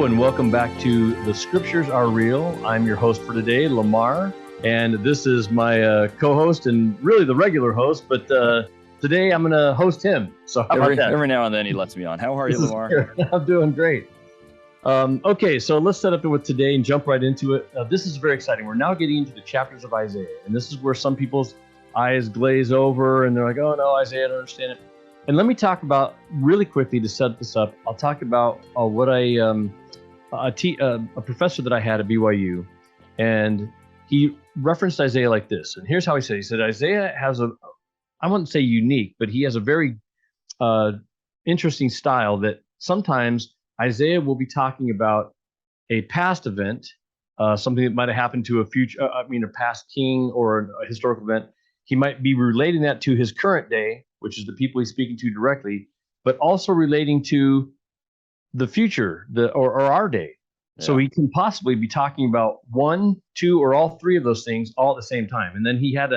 Hello and welcome back to The Scriptures Are Real. I'm your host for today, Lamar, and this is my co-host and really the regular host, but today I'm going to host him. So how about that? Every now and then he lets me on. How are you, Lamar? I'm doing great. Okay, so let's set up with today and jump right into it. This is very exciting. We're now getting into the chapters of Isaiah, and this is where some people's eyes glaze over and they're like, oh no, Isaiah, I don't understand it. And let me talk about, really quickly to set this up, I'll talk about what a professor that I had at BYU, and he referenced Isaiah like this. And here's how he said, Isaiah has I wouldn't say unique, but he has a very interesting style that sometimes Isaiah will be talking about a past event, something that might have happened to a past king or a historical event. He might be relating that to his current day, which is the people he's speaking to directly, but also relating to the future, or our day. Yeah. So he can possibly be talking about one, two, or all three of those things all at the same time. And then he had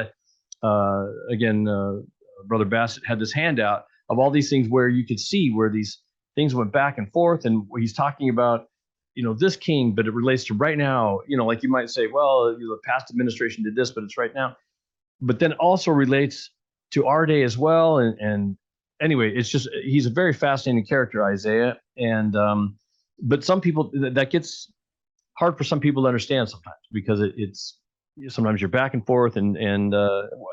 Brother Bassett had this handout of all these things where you could see where these things went back and forth, and he's talking about, this king, but it relates to right now. Like you might say, well, the past administration did this, but it's right now. But then also relates to our day as well. And anyway, it's just, he's a very fascinating character, Isaiah. And but some people, that gets hard for some people to understand sometimes, because it's sometimes you're back and forth. And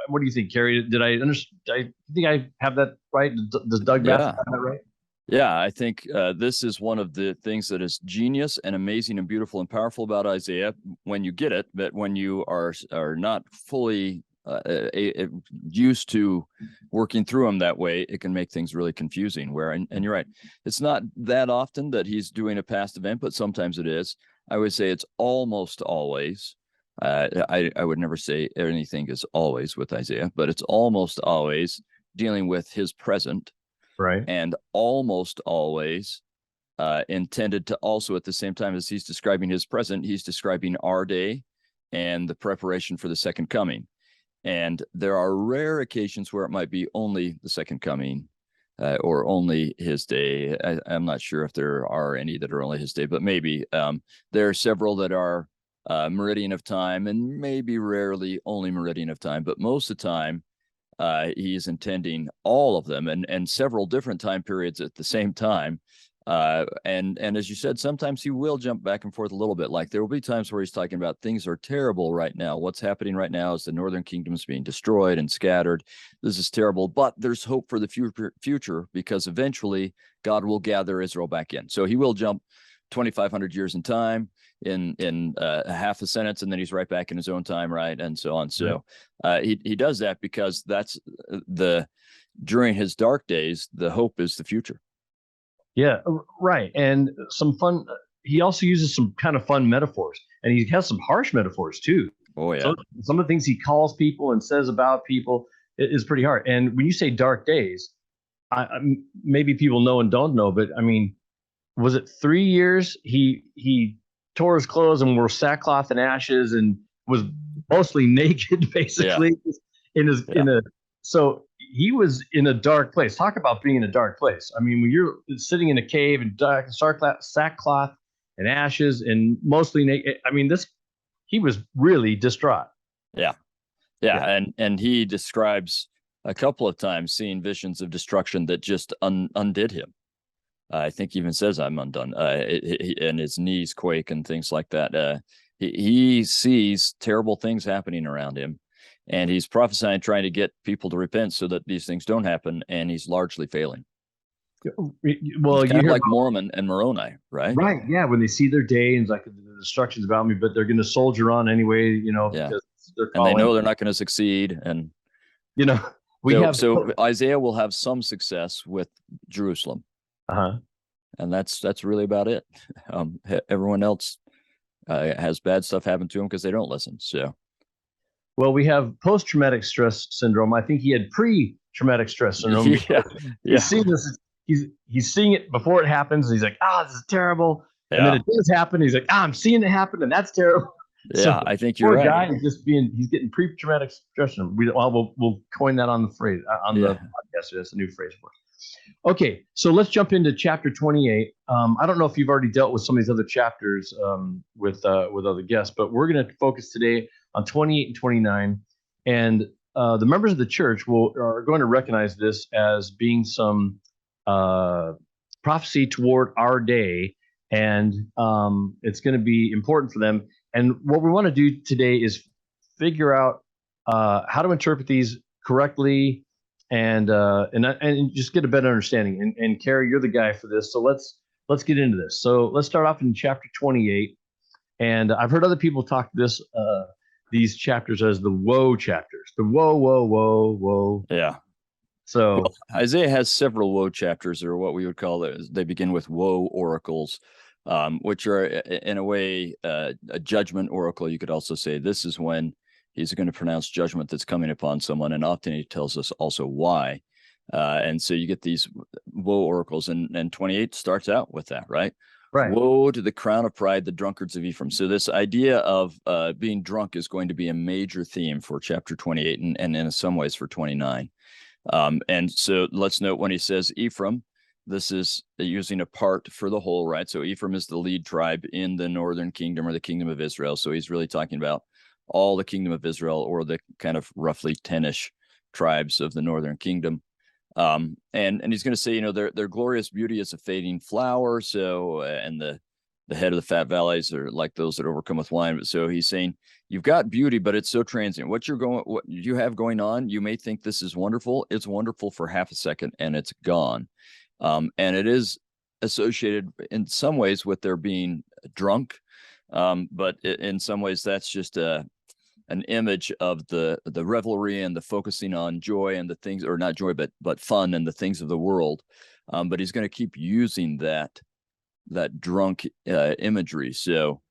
what do you think, Kerry? Did I understand? I think I have that right. Does Doug Bassett have that right? Yeah, I think this is one of the things that is genius and amazing and beautiful and powerful about Isaiah when you get it, but when you are not fully used to working through them that way, it can make things really confusing. And you're right, it's not that often that he's doing a past event, but sometimes it is. I would say it's almost always. I would never say anything is always with Isaiah, but it's almost always dealing with his present. Right. And almost always intended to also, at the same time as he's describing his present, he's describing our day and the preparation for the second coming. And there are rare occasions where it might be only the second coming or only his day. I'm not sure if there are any that are only his day, but maybe there are several that are meridian of time, and maybe rarely only meridian of time. But most of the time, he's intending all of them and several different time periods at the same time. And as you said, sometimes he will jump back and forth a little bit. Like there will be times where he's talking about things are terrible right now. What's happening right now is the northern kingdom is being destroyed and scattered. This is terrible, but there's hope for the future, because eventually God will gather Israel back in. So he will jump 2,500 years in time in half a sentence, and then he's right back in his own time, right, and so on. So he does that because that's during his dark days, the hope is the future. Yeah, right. And some fun. He also uses some kind of fun metaphors, and he has some harsh metaphors too. Oh yeah. So some of the things he calls people and says about people is pretty hard. And when you say dark days, maybe people know and don't know, but I mean, was it 3 years he tore his clothes and wore sackcloth and ashes and was mostly naked, basically, so he was in a dark place. Talk about being in a dark place. I mean, when you're sitting in a cave and sackcloth and ashes and mostly naked, I mean, he was really distraught. Yeah. And he describes a couple of times seeing visions of destruction that just undid him. I think he even says, I'm undone, and his knees quake and things like that. He sees terrible things happening around him, and he's prophesying, trying to get people to repent so that these things don't happen, and he's largely failing. Well, you kind of like Mormon and Moroni, right? Right, yeah. When they see their day and it's like, the destruction's about me, but they're going to soldier on anyway, because and they know they're not going to succeed, and so Isaiah will have some success with Jerusalem. And that's really about it. Everyone else has bad stuff happen to him because they don't listen. So, well, we have post-traumatic stress syndrome. I think he had pre-traumatic stress syndrome. He's seeing this. He's seeing it before it happens. And he's like, this is terrible. Yeah. And then it does happen. He's like, I'm seeing it happen, and that's terrible. Yeah, so I think you're right. Guy is he's getting pre-traumatic stress syndrome. We'll coin that on the phrase on the podcast. That's a new phrase for us. Okay, so let's jump into chapter 28. I don't know if you've already dealt with some of these other chapters with other guests, but we're going to focus today on 28 and 29. And the members of the church are going to recognize this as being some prophecy toward our day, and it's going to be important for them. And what we want to do today is figure out how to interpret these correctly and just get a better understanding. And Kerry, you're the guy for this, so let's get into this. So let's start off in chapter 28, and I've heard other people talk these chapters as the woe chapters, the woe, woe, woe, woe. Yeah. So Isaiah has several woe chapters, or what we would call it. They begin with woe oracles, which are in a way a judgment oracle. You could also say this is when he's going to pronounce judgment that's coming upon someone, and often he tells us also why. And so you get these woe oracles, and 28 starts out with that, right? right. Woe to the crown of pride, the drunkards of Ephraim. So this idea of being drunk is going to be a major theme for chapter 28, and in some ways for 29. And so let's note when he says Ephraim, this is using a part for the whole, right? So Ephraim is the lead tribe in the northern kingdom, or the kingdom of Israel. So he's really talking about all the kingdom of Israel, or the kind of roughly 10-ish tribes of the northern kingdom. And he's going to say, their glorious beauty is a fading flower. So, and the head of the fat valleys are like those that overcome with wine. So he's saying, you've got beauty, but it's so transient. What you have going on, you may think this is wonderful. It's wonderful for half a second and it's gone. And it is associated in some ways with their being drunk. But in some ways that's just an image of the revelry and the focusing on joy and the things, or not joy, but fun and the things of the world. But he's going to keep using that drunk imagery. So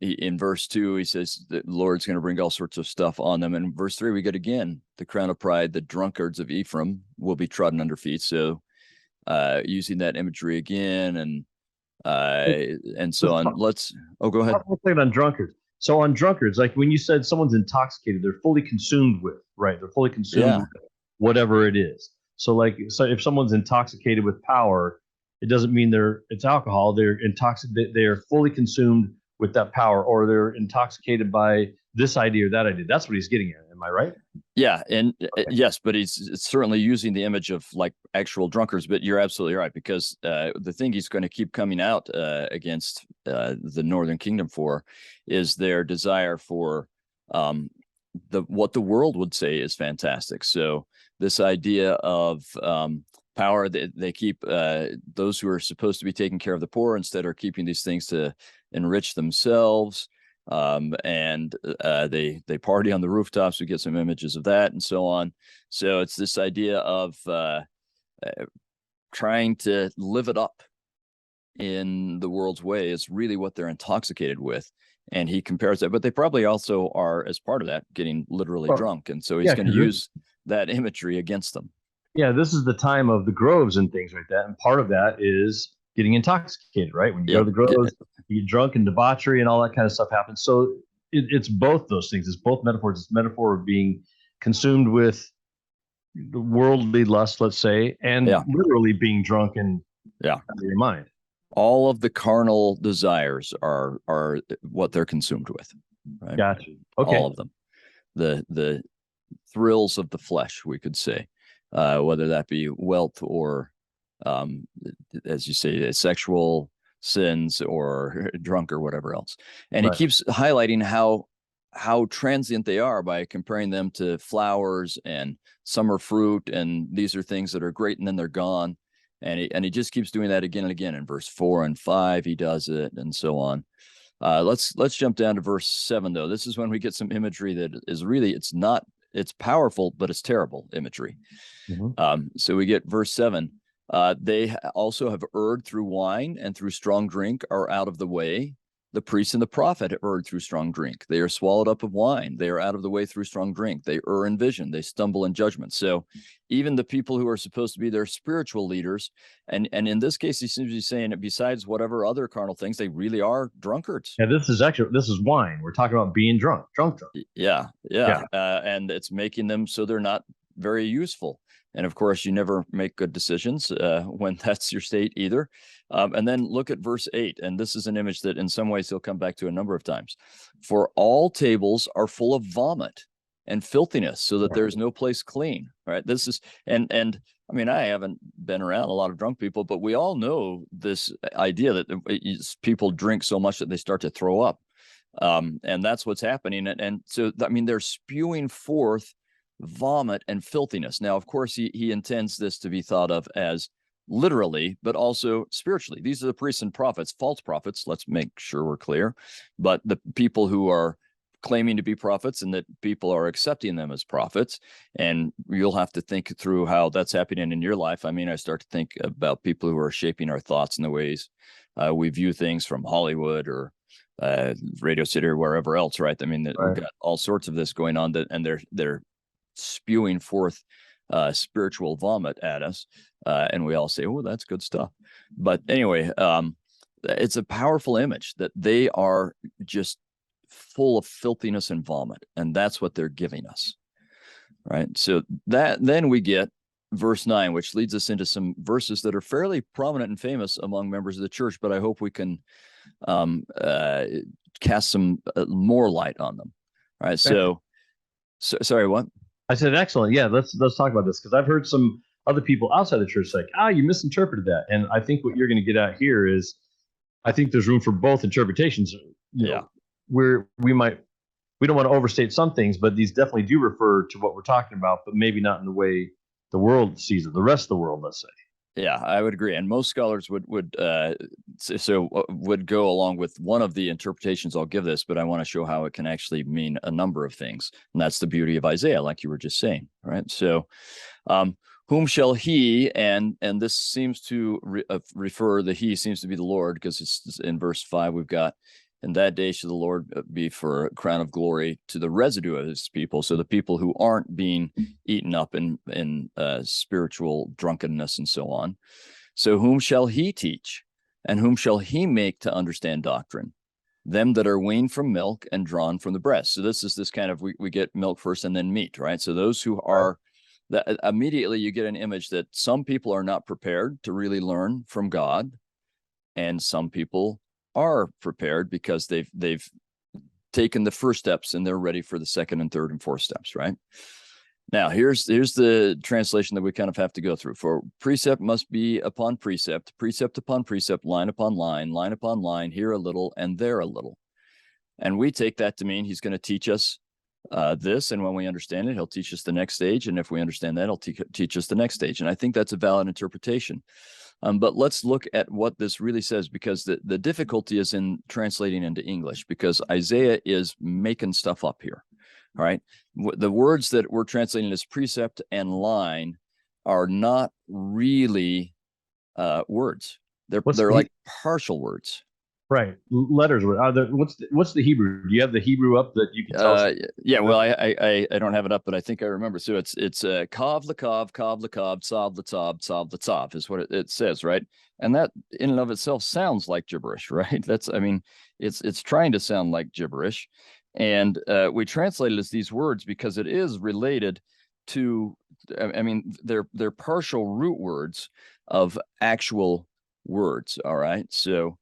in verse 2, he says the Lord's going to bring all sorts of stuff on them. And in verse 3, we get again the crown of pride, the drunkards of Ephraim will be trodden under feet. So using that imagery again, and so on. Go ahead. Let's say on drunkards. So on drunkards, like when you said someone's intoxicated, they're fully consumed with, right? They're fully consumed with whatever it is. So if someone's intoxicated with power, it doesn't mean it's alcohol. They're intoxicated. They are fully consumed with that power, or they're intoxicated by this idea or that idea. That's what he's getting at. Am I right? Yeah, and yes, but he's certainly using the image of like actual drunkards. But you're absolutely right, because the thing he's going to keep coming out against the Northern Kingdom for is their desire for what the world would say is fantastic. So this idea of power, they keep those who are supposed to be taking care of the poor instead are keeping these things to enrich themselves. And they party on the rooftops. We get some images of that and so on. So it's this idea of trying to live it up in the world's way is really what they're intoxicated with. And he compares that, but they probably also are, as part of that, getting literally drunk. And so he's going to use that imagery against them. Yeah, this is the time of the groves and things like that. And part of that is getting intoxicated, right? When you go to the groves, you get drunk and debauchery and all that kind of stuff happens. So it's both those things. It's both metaphors. It's metaphor of being consumed with the worldly lust, let's say, and literally being drunk and out of your mind. All of the carnal desires are what they're consumed with. Right? Gotcha. Okay. All of them. The thrills of the flesh, we could say, whether that be wealth or, as you say, sexual sins or drunk or whatever else. And he keeps highlighting how transient they are by comparing them to flowers and summer fruit. And these are things that are great and then they're gone. And he just keeps doing that again and again. In verse 4 and 5, he does it, and so on. Let's jump down to verse 7, though. This is when we get some imagery that is really, it's powerful, but it's terrible imagery. Mm-hmm. So we get verse 7. They also have erred through wine, and through strong drink are out of the way. The priest and the prophet have erred through strong drink. They are swallowed up of wine. They are out of the way through strong drink. They err in vision. They stumble in judgment. So even the people who are supposed to be their spiritual leaders, and in this case, he seems to be saying that besides whatever other carnal things, they really are drunkards. Yeah, this is wine. We're talking about being drunk. Yeah. And it's making them so they're not very useful. And of course, you never make good decisions when that's your state either. And then look at verse 8. And this is an image that in some ways he'll come back to a number of times. For all tables are full of vomit and filthiness, so that there is no place clean. Right. This is, and I mean, I haven't been around a lot of drunk people, but we all know this idea that people drink so much that they start to throw up. And that's what's happening. And so, I mean, they're spewing forth vomit and filthiness. Now, of course, he intends this to be thought of as literally, but also spiritually. These are the priests and prophets, false prophets. Let's make sure we're clear. But the people who are claiming to be prophets and that people are accepting them as prophets. And you'll have to think through how that's happening in your life. I mean, I start to think about people who are shaping our thoughts and the ways we view things from Hollywood or Radio City or wherever else, right? I mean, we've got all sorts of this going on, and they're spewing forth spiritual vomit at us, and we all say, "Oh, that's good stuff." But anyway, it's a powerful image that they are just full of filthiness and vomit, and that's what they're giving us, right? So that then we get verse 9, which leads us into some verses that are fairly prominent and famous among members of the church, but I hope we can cast some more light on them. All right. So sorry, what? I said, excellent. Yeah, let's talk about this, because I've heard some other people outside the church like, you misinterpreted that. And I think what you're going to get at here is, I think there's room for both interpretations. You know, we don't want to overstate some things, but these definitely do refer to what we're talking about, but maybe not in the way the world sees it, the rest of the world, let's say. Yeah, I would agree, and most scholars would go along with one of the interpretations I'll give this, but I want to show how it can actually mean a number of things, and that's the beauty of Isaiah, like you were just saying, right? So, whom shall he, and this seems to refer, the he seems to be the Lord, because it's in verse 5 we've got, in that day shall the Lord be for a crown of glory to the residue of his people. So the people who aren't being eaten up in spiritual drunkenness and so on. So whom shall he teach? And whom shall he make to understand doctrine? Them that are weaned from milk and drawn from the breast. So this is this kind of, we get milk first and then meat, right? So those who are, that immediately you get an image that some people are not prepared to really learn from God, and some people are prepared because they've taken the first steps and they're ready for the second and third and fourth steps, right? Now, here's the translation that we kind of have to go through. For precept must be upon precept, precept upon precept, line upon line, line upon line, here a little and there a little. And we take that to mean he's going to teach us this, and when we understand it, he'll teach us the next stage. And if we understand that, he'll teach us the next stage. And I think that's a valid interpretation. But let's look at what this really says, because the difficulty is in translating into English, because Isaiah is making stuff up here. All right. The words that we're translating as precept and line are not really words. They're like partial words. Right. Letters. What's the Hebrew? Do you have the Hebrew up that you can tell us? Yeah, well, I don't have it up, but I think I remember. So it's kav lakav, kav lakav, tsav latzav, tsav latzav is what it says, right? And that in and of itself sounds like gibberish, right? It's trying to sound like gibberish. And we translate it as these words because it is related to, they're partial root words of actual words. All right. So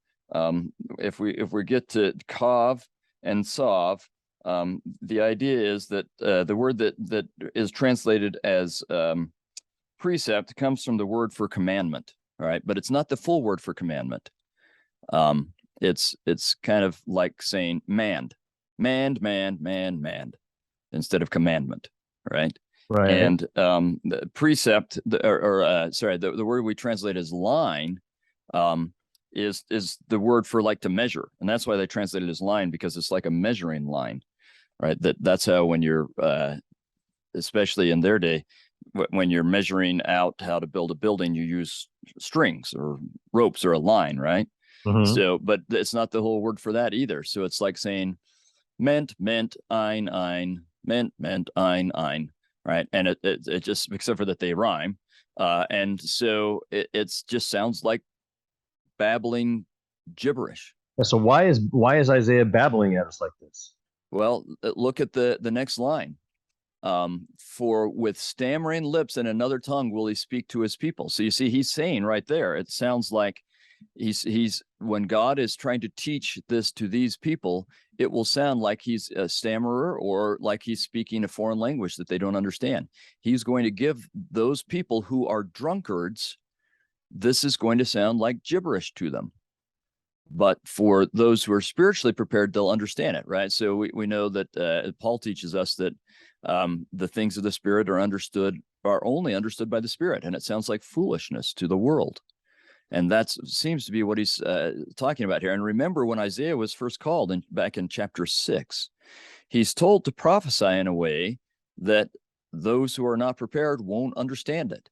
if we get to kav and tsav, the idea is that the word that is translated as precept comes from the word for commandment. All right. But it's not the full word for commandment. It's kind of like saying manned instead of commandment, right? Right. And the precept, the word we translate as line, is the word for like to measure, and that's why they translate it as line, because it's like a measuring line, right? That's how when you're, especially in their day, when you're measuring out how to build a building, you use strings or ropes or a line, right? Mm-hmm. So, but it's not the whole word for that either. So it's like saying meant, ein, meant, ein, right? And it just, except for that they rhyme. And so it just sounds like babbling gibberish. So why is Isaiah babbling at us like this? Well, look at the next line. For with stammering lips and another tongue will he speak to his people. So you see, he's saying right there, it sounds like he's when God is trying to teach this to these people, it will sound like he's a stammerer or like he's speaking a foreign language that they don't understand. He's going to give those people who are drunkards, this is going to sound like gibberish to them. But for those who are spiritually prepared, they'll understand it, right? So we know that Paul teaches us that the things of the Spirit are only understood by the Spirit, and it sounds like foolishness to the world. And that seems to be what he's talking about here. And remember, when Isaiah was first called back in chapter 6, he's told to prophesy in a way that those who are not prepared won't understand it.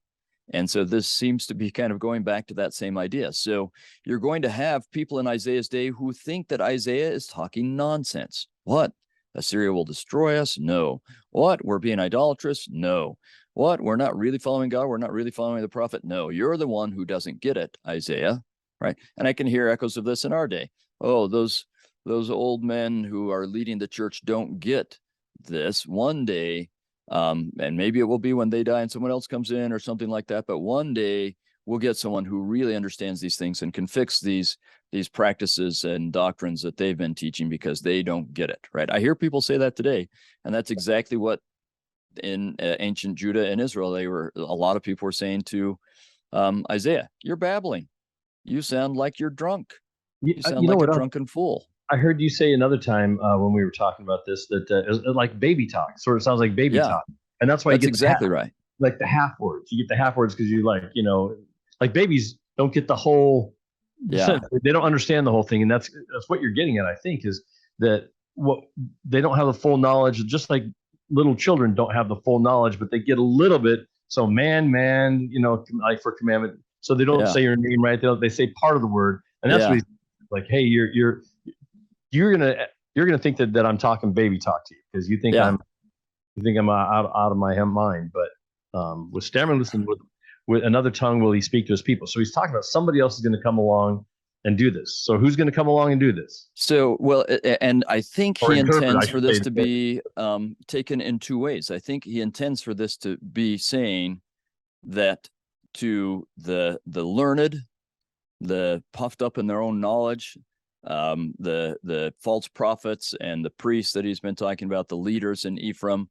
And so this seems to be kind of going back to that same idea. So you're going to have people in Isaiah's day who think that Isaiah is talking nonsense. What? Assyria will destroy us? No. What? We're being idolatrous? No. What? We're not really following God? We're not really following the prophet? No. You're the one who doesn't get it, Isaiah, right? And I can hear echoes of this in our day. Oh, those old men who are leading the church don't get this. One day, and maybe it will be when they die and someone else comes in or something like that, but one day we'll get someone who really understands these things and can fix these practices and doctrines that they've been teaching because they don't get it, right? I hear people say that today, and that's exactly what in ancient Judah and Israel, a lot of people were saying to Isaiah, you're babbling. You sound like you're drunk. You sound like a drunken fool. I heard you say another time when we were talking about this that it was like baby talk. Sort of sounds like baby talk, and that's why you get exactly right. Like the half words. You get the half words because you like babies don't get the whole. Yeah, they don't understand the whole thing, and that's what you're getting at. I think is that what they don't have the full knowledge, just like little children don't have the full knowledge, but they get a little bit. So man, like for commandment. So they don't say your name right. They say part of the word, and that's what he's like. Hey, you're gonna think that I'm talking baby talk to you because you think I'm out of my mind. But with stammering, listen, with another tongue will he speak to his people. So he's talking about somebody else is going to come along and do this. So who's going to come along and do this? So, well, and I think he intends for this to be taken in two ways. I think he intends for this to be saying that to the learned, the puffed up in their own knowledge, the false prophets and the priests that he's been talking about, the leaders in Ephraim,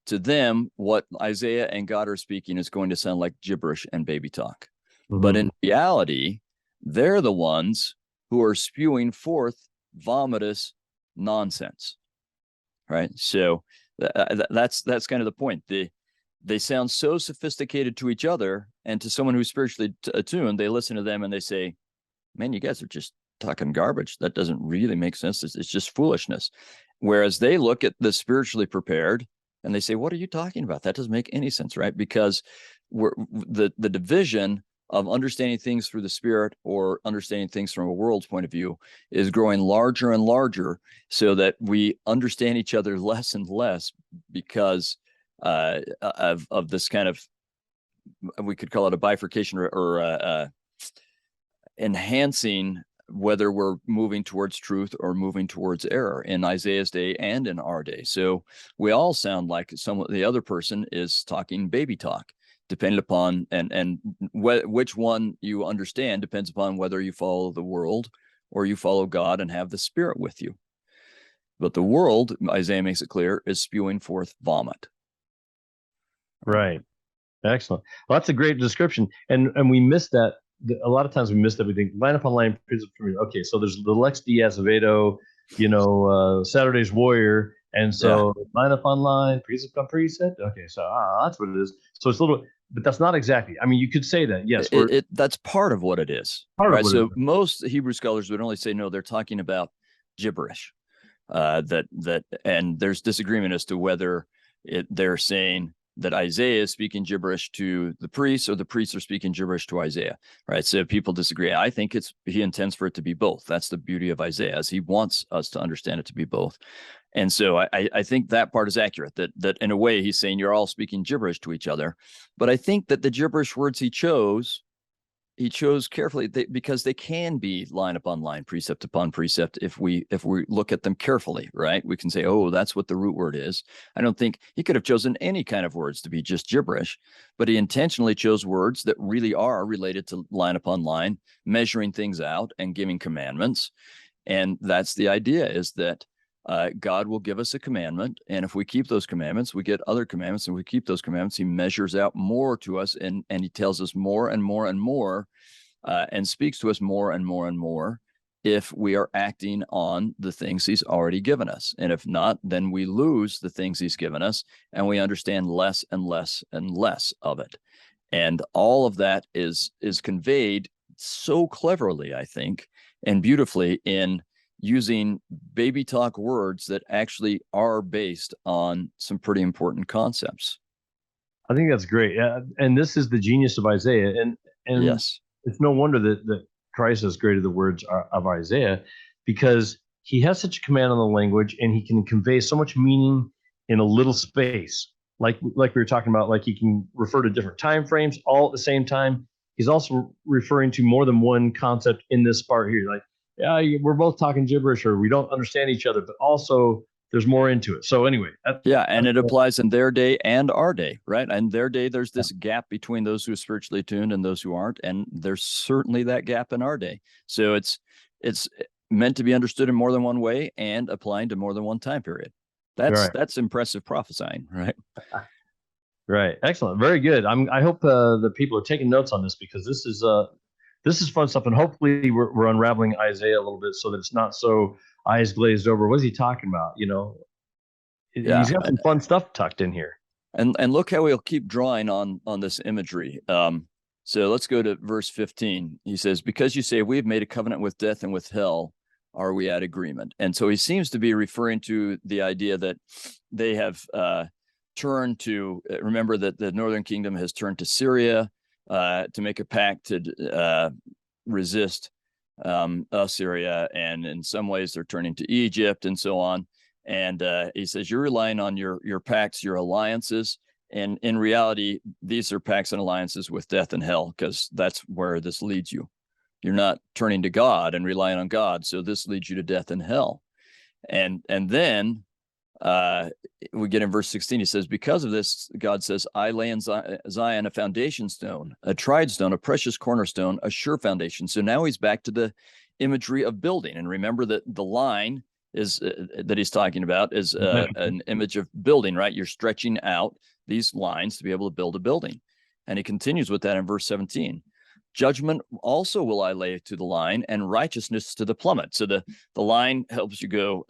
to them, what Isaiah and God are speaking is going to sound like gibberish and baby talk. Mm-hmm. But in reality, they're the ones who are spewing forth vomitous nonsense, right? So that's kind of the point. They sound so sophisticated to each other, and to someone who's spiritually attuned, they listen to them and they say, man, you guys are just talking garbage. That doesn't really make sense. It's just foolishness. Whereas they look at the spiritually prepared and they say, what are you talking about? That doesn't make any sense, right? Because the division of understanding things through the Spirit or understanding things from a world's point of view is growing larger and larger, so that we understand each other less and less because of this kind of, we could call it a bifurcation or enhancing whether we're moving towards truth or moving towards error in Isaiah's day and in our day. So we all sound like the other person is talking baby talk, depending upon, and which one you understand depends upon whether you follow the world or you follow God and have the Spirit with you. But the world, Isaiah makes it clear, is spewing forth vomit. Right. Excellent. Well, that's a great description. And we missed that. A lot of times we miss that. We think line upon line, precept for me. Okay, so there's the Lex de Azevedo, Saturday's Warrior, and so line upon line, precept on precept. Okay, so that's what it is. So it's a little, but that's not exactly. I mean, you could say that. Yes, that's part of what it is. Right. So most Hebrew scholars would only say no. They're talking about gibberish. And there's disagreement as to whether they're saying that Isaiah is speaking gibberish to the priests or the priests are speaking gibberish to Isaiah, right? So people disagree. I think he intends for it to be both. That's the beauty of Isaiah, as he wants us to understand it to be both. And so I think that part is accurate, that in a way he's saying you're all speaking gibberish to each other. But I think that the gibberish words he chose he chose carefully because they can be line upon line, precept upon precept. If we look at them carefully, right, we can say, oh, that's what the root word is. I don't think he could have chosen any kind of words to be just gibberish, but he intentionally chose words that really are related to line upon line, measuring things out and giving commandments. And that's the idea, is that God will give us a commandment, and if we keep those commandments, we get other commandments, and we keep those commandments, he measures out more to us, and he tells us more and more and more, and speaks to us more and more and more, if we are acting on the things he's already given us. And if not, then we lose the things he's given us, and we understand less and less and less of it. And all of that is conveyed so cleverly, I think, and beautifully, in using baby talk words that actually are based on some pretty important concepts. I think that's great. And this is the genius of Isaiah. And Yes. it's no wonder that Christ has created the words of Isaiah, because he has such a command on the language, and he can convey so much meaning in a little space. Like we were talking about, like he can refer to different time frames all at the same time. He's also referring to more than one concept in this part here. Like, yeah, we're both talking gibberish, or we don't understand each other, but also there's more into it. So anyway, yeah, and it applies in their day and our day, right? And their day, there's this gap between those who are spiritually tuned and those who aren't, and there's certainly that gap in our day. So it's meant to be understood in more than one way and applying to more than one time period. That's impressive prophesying, right? Right. Excellent. Very good. I hope the people are taking notes on this, because this is fun stuff, and hopefully we're unraveling Isaiah a little bit so that it's not so eyes glazed over. What is he talking about? Yeah. He's got some fun stuff tucked in here. And look how he'll keep drawing on this imagery. So let's go to verse 15. He says, because you say, we have made a covenant with death and with hell, are we at agreement? And so he seems to be referring to the idea that they have turned to, remember that the northern kingdom has turned to Syria to make a pact to resist Assyria, and in some ways they're turning to Egypt and so on. And he says, you're relying on your pacts, your alliances, and in reality, these are pacts and alliances with death and hell, because that's where this leads you. You're not turning to God and relying on God, so this leads you to death and hell. And then we get in verse 16, he says, because of this, God says, I lay in Zion a foundation stone, a tried stone, a precious cornerstone, a sure foundation. So now he's back to the imagery of building. And remember that the line is that he's talking about is an image of building, right? You're stretching out these lines to be able to build a building. And he continues with that in verse 17. Judgment also will I lay to the line, and righteousness to the plummet. So the line helps you go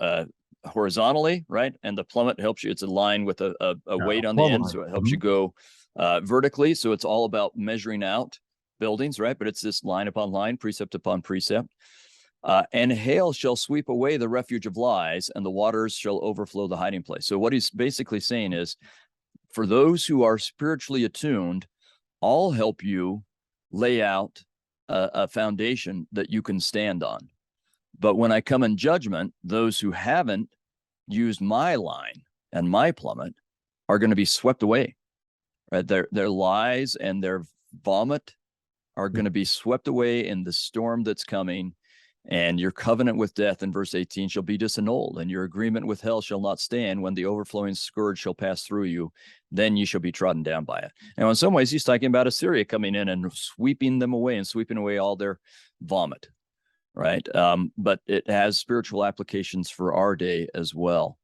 horizontally, right? And the plummet helps you. It's a line with a weight on the end, so it helps you go vertically. So it's all about measuring out buildings, right? But it's this line upon line, precept upon precept. And hail shall sweep away the refuge of lies, and the waters shall overflow the hiding place. So what he's basically saying is, for those who are spiritually attuned, I'll help you lay out a foundation that you can stand on. But when I come in judgment, those who haven't used my line and my plummet are going to be swept away. Right? Their lies and their vomit are going to be swept away in the storm that's coming. And your covenant with death in verse 18 shall be disannulled, and your agreement with hell shall not stand. When the overflowing scourge shall pass through you, then you shall be trodden down by it. Now, in some ways, he's talking about Assyria coming in and sweeping them away and sweeping away all their vomit, right? But it has spiritual applications for our day as well.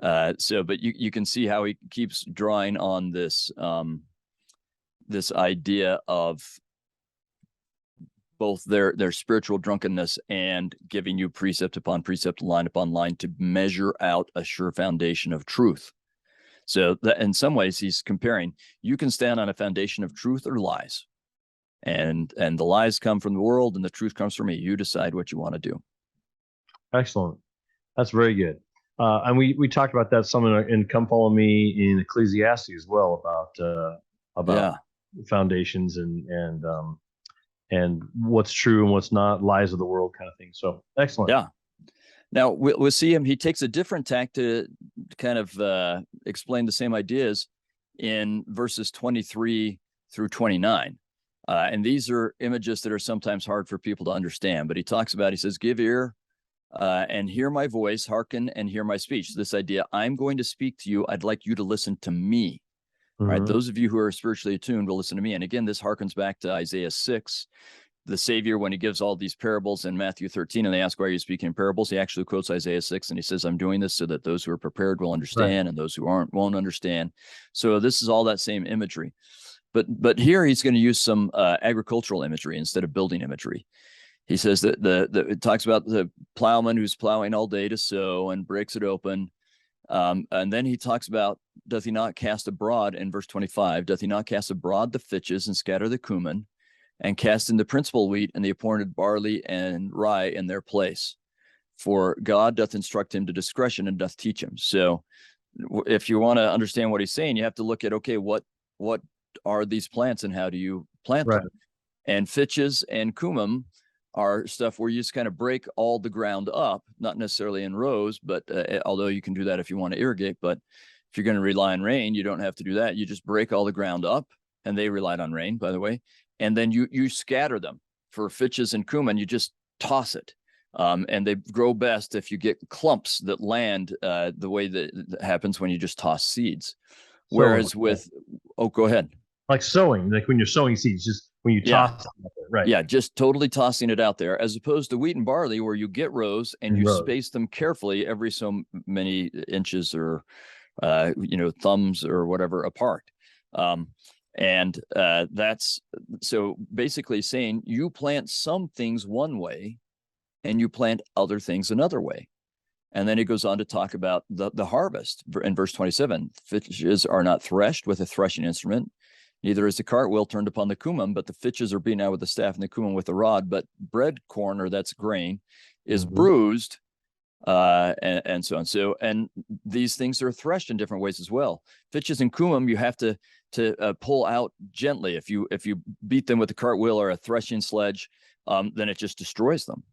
But you can see how he keeps drawing on this this idea of both their spiritual drunkenness and giving you precept upon precept, line upon line, to measure out a sure foundation of truth. So that in some ways he's comparing, you can stand on a foundation of truth or lies, and the lies come from the world and the truth comes from me. You decide what you want to do. Excellent. That's very good. And we talked about that some in Come Follow Me in Ecclesiastes as well, about foundations and what's true and what's not, lies of the world kind of thing. So excellent. Yeah. Now we'll see him. He takes a different tack to kind of explain the same ideas in verses 23 through 29. And these are images that are sometimes hard for people to understand. But he says, give ear and hear my voice, hearken and hear my speech. This idea, I'm going to speak to you. I'd like you to listen to me. Right. Those of you who are spiritually attuned will listen to me. And again, this harkens back to Isaiah 6. The Savior, when he gives all these parables in Matthew 13, and they ask, why are you speaking in parables? He actually quotes Isaiah 6, and he says, I'm doing this so that those who are prepared will understand, and those who aren't won't understand. So this is all that same imagery. But here he's going to use some agricultural imagery instead of building imagery. He says that it talks about the plowman who's plowing all day to sow and breaks it open. And then he talks about, doth he not cast abroad in verse 25, doth he not cast abroad the fitches and scatter the cumin, and cast in the principal wheat and the appointed barley and rye in their place? For God doth instruct him to discretion and doth teach him. So if you want to understand what he's saying, you have to look at, okay, what are these plants and how do you plant them? And fitches and cumin are stuff where you just kind of break all the ground up, not necessarily in rows, but although you can do that if you want to irrigate. But if you're going to rely on rain, you don't have to do that. You just break all the ground up, and they relied on rain, by the way. And then you scatter them. For fitches and cumin, you just toss it. And they grow best if you get clumps that land the way that happens when you just toss seeds. Whereas go ahead. Like sowing, like when you're sowing seeds, just when you toss it out there, right? Yeah, just totally tossing it out there, as opposed to wheat and barley, where you get rows and you space them carefully every so many inches or thumbs or whatever apart. And that's so basically saying you plant some things one way and you plant other things another way. And then he goes on to talk about the harvest in verse 27. Fitches are not threshed with a threshing instrument, neither is the cartwheel turned upon the cumin, but the fitches are beaten out with the staff and the cumin with the rod. But bread corn, or that's grain, is bruised, and so on. So, and these things are threshed in different ways as well. Fitches and cumin, you have to pull out gently. If you beat them with a cartwheel or a threshing sledge, then it just destroys them.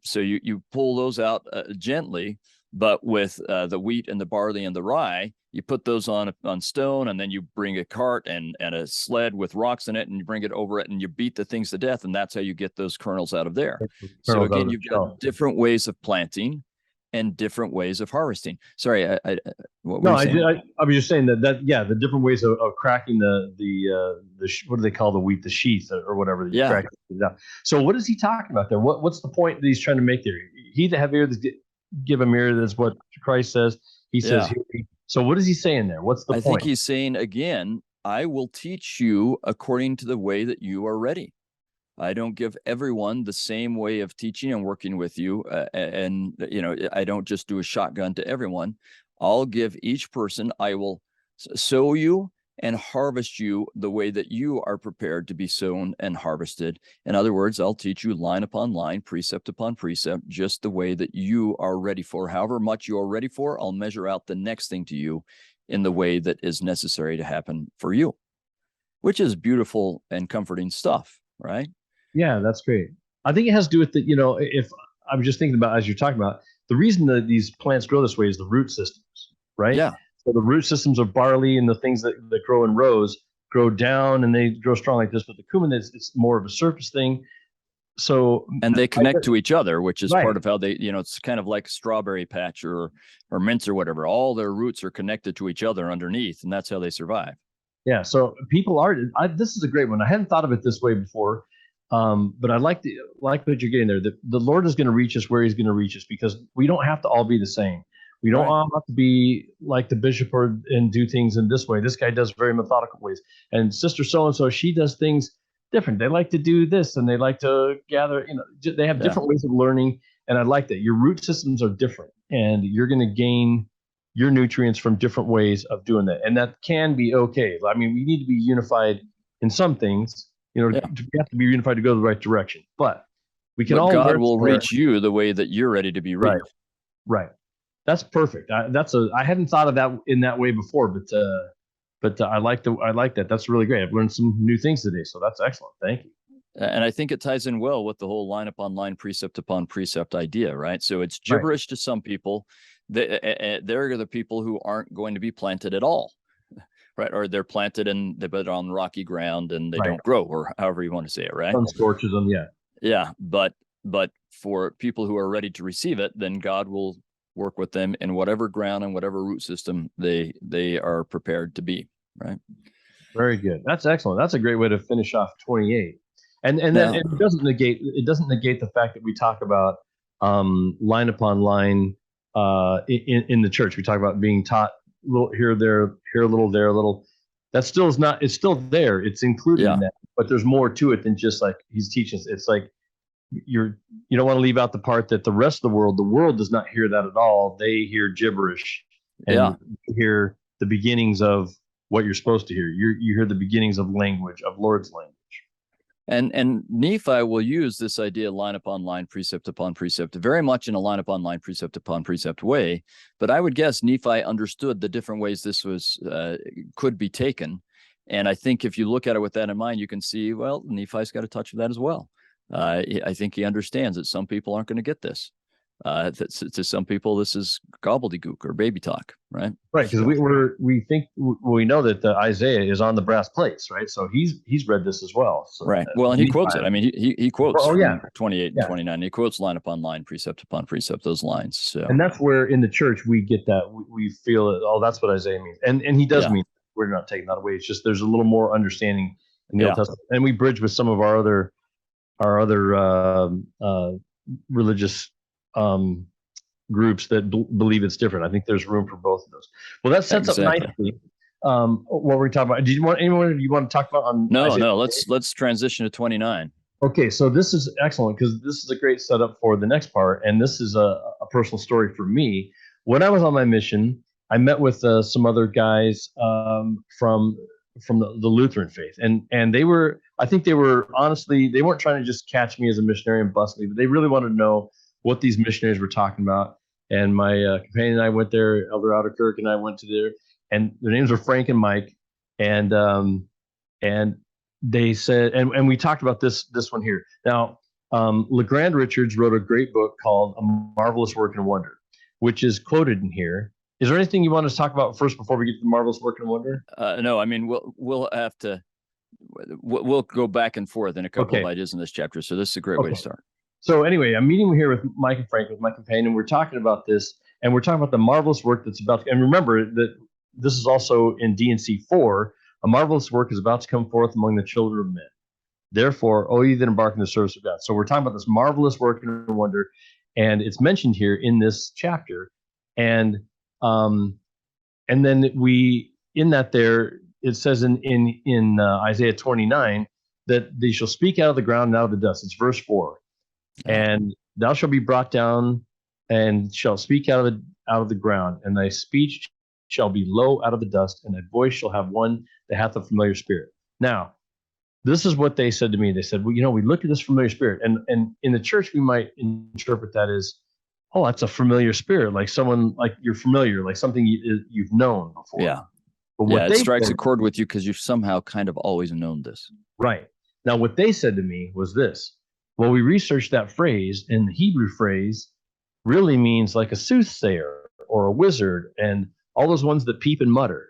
So you pull those out gently, but with the wheat and the barley and the rye, you put those on stone, and then you bring a cart and a sled with rocks in it, and you bring it over it, and you beat the things to death, and that's how you get those kernels out of there. So again, you've got different ways of planting and different ways of harvesting. Sorry, what were you saying? I was just saying that the different ways of cracking the what do they call the wheat, the sheath or whatever. Yeah. So what is he talking about there? What's the point that he's trying to make there? He that have ears, give him ear. That's what Christ says. He says, so what is he saying there? What's the point? I think he's saying, again, I will teach you according to the way that you are ready. I don't give everyone the same way of teaching and working with you. And I don't just do a shotgun to everyone. I'll give each person, I will sow you and harvest you the way that you are prepared to be sown and harvested. In other words, I'll teach you line upon line, precept upon precept, just the way that you are ready for. However much you are ready for, I'll measure out the next thing to you in the way that is necessary to happen for you, which is beautiful and comforting stuff, right? Yeah, that's great. I think it has to do with if I'm just thinking about, as you're talking about, the reason that these plants grow this way is the root systems, right? Yeah. So the root systems of barley and the things that grow in rows grow down and they grow strong like this, but the cumin it's more of a surface thing. So and they connect to each other, which is part of how they, it's kind of like strawberry patch or mints or whatever. All their roots are connected to each other underneath, and that's how they survive. Yeah. So people this is a great one. I hadn't thought of it this way before. But I like what you're getting there. The Lord is going to reach us where he's going to reach us, because we don't have to all be the same. We don't all have to be like the bishop and do things in this way. This guy does very methodical ways. And sister so-and-so, she does things different. They like to do this and they like to gather, they have different ways of learning. And I like that. Your root systems are different and you're going to gain your nutrients from different ways of doing that. And that can be okay. I mean, we need to be unified in some things. We have to be unified to go the right direction, but we can God will reach you the way that you're ready to be reached. Right. That's perfect. I hadn't thought of that in that way before, but I like that. That's really great. I've learned some new things today, so that's excellent. Thank you. And I think it ties in well with the whole line upon line, precept upon precept idea, right? So it's gibberish to some people. They're the people who aren't going to be planted at all. Right. Or they're planted and they put it on rocky ground and they Right. don't grow, or however you want to say it, right? Sun scorches them, yeah. Yeah. But for people who are ready to receive it, then God will work with them in whatever ground and whatever root system they are prepared to be, right? Very good. That's excellent. That's a great way to finish off 28. And then Now, it doesn't negate the fact that we talk about line upon line in the church. We talk about being taught a little here, there, here a little, there a little. That still is not. It's still there. It's included in that. But there's more to it than just like he's teaching us. It's like you don't want to leave out the part that the rest of the world does not hear that at all. They hear gibberish and hear the beginnings of what you're supposed to hear. You hear the beginnings of language, of Lord's language. And Nephi will use this idea line upon line, precept upon precept, very much in a line upon line, precept upon precept way. But I would guess Nephi understood the different ways this was could be taken. And I think if you look at it with that in mind, you can see, well, Nephi's got a touch of that as well. I think he understands that some people aren't going to get this. To some people, this is gobbledygook or baby talk, right? Right, because we know that Isaiah is on the brass plates, right? So he's read this as well. So, right. Well, and he quotes it. I mean, he quotes 28 and 29. He quotes line upon line, precept upon precept, those lines. So, and that's where in the church we get that we feel it. Oh, that's what Isaiah means, and he does mean. We're not taking that away. It's just there's a little more understanding in the Old Testament, and we bridge with some of our other religious groups that believe it's different. I think there's room for both of those. Well, that sets up nicely what we're talking about. Did you want anyone you want to talk about on? No. Let's transition to 29. Okay, so this is excellent because this is a great setup for the next part, and this is a personal story for me. When I was on my mission, I met with some other guys from the Lutheran faith, and they were, I think they were honestly, they weren't trying to just catch me as a missionary and bust me, but they really wanted to know what these missionaries were talking about. And my companion and I went there, Elder Outerkirk and I went to there, and their names were Frank and Mike, and they said, and we talked about this one here. Now, LeGrand Richards wrote a great book called A Marvelous Work and Wonder, which is quoted in here. Is there anything you want to talk about first before we get to the Marvelous Work and Wonder? No, I mean, we'll have to, we'll go back and forth in a couple of ideas in this chapter. So this is a great way to start. So anyway, I'm meeting here with Mike and Frank, with my companion. We're talking about this, and we're talking about the marvelous work that's about to, and remember that this is also in D&C 4, a marvelous work is about to come forth among the children of men. Therefore, O ye that embark in the service of God. So we're talking about this marvelous work and wonder, and it's mentioned here in this chapter. And then we, in that there, it says in Isaiah 29 that they shall speak out of the ground and out of the dust. It's verse 4. And thou shalt be brought down and shall speak out of the ground, and thy speech shall be low out of the dust, and thy voice shall have one that hath a familiar spirit. Now, this is what they said to me. They said, well, we look at this familiar spirit, and in the church we might interpret that as, oh, that's a familiar spirit, like someone, like you're familiar, like something you've known before. Yeah. But what it strikes a chord with you because you've somehow kind of always known this. Right. Now, what they said to me was this. Well, we researched that phrase, and the Hebrew phrase really means like a soothsayer or a wizard and all those ones that peep and mutter.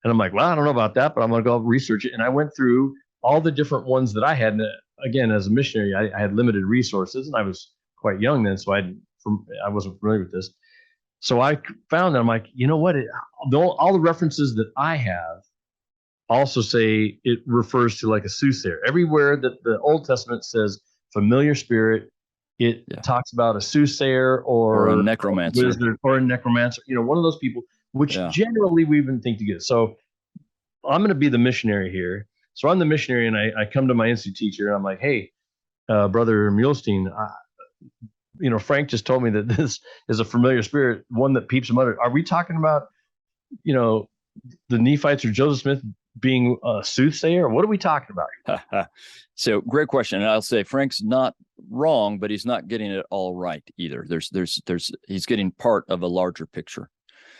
And I'm like, well, I don't know about that, but I'm going to go research it. And I went through all the different ones that I had. And again, as a missionary, I had limited resources, and I was quite young then, so I wasn't familiar with this. So I found that I'm like, you know what? All the references that I have also say it refers to like a soothsayer. Everywhere that the Old Testament says familiar spirit, it talks about a soothsayer or a necromancer, wizard or a necromancer. One of those people, which generally we even think to get. So I'm going to be the missionary here. So I'm the missionary, and I come to my institute teacher, and I'm like, hey, Brother Muhlstein, Frank just told me that this is a familiar spirit, one that peeps and mutters. Are we talking about, the Nephites or Joseph Smith being a soothsayer? What are we talking about? So great question. And I'll say Frank's not wrong, but he's not getting it all right either. He's getting part of a larger picture.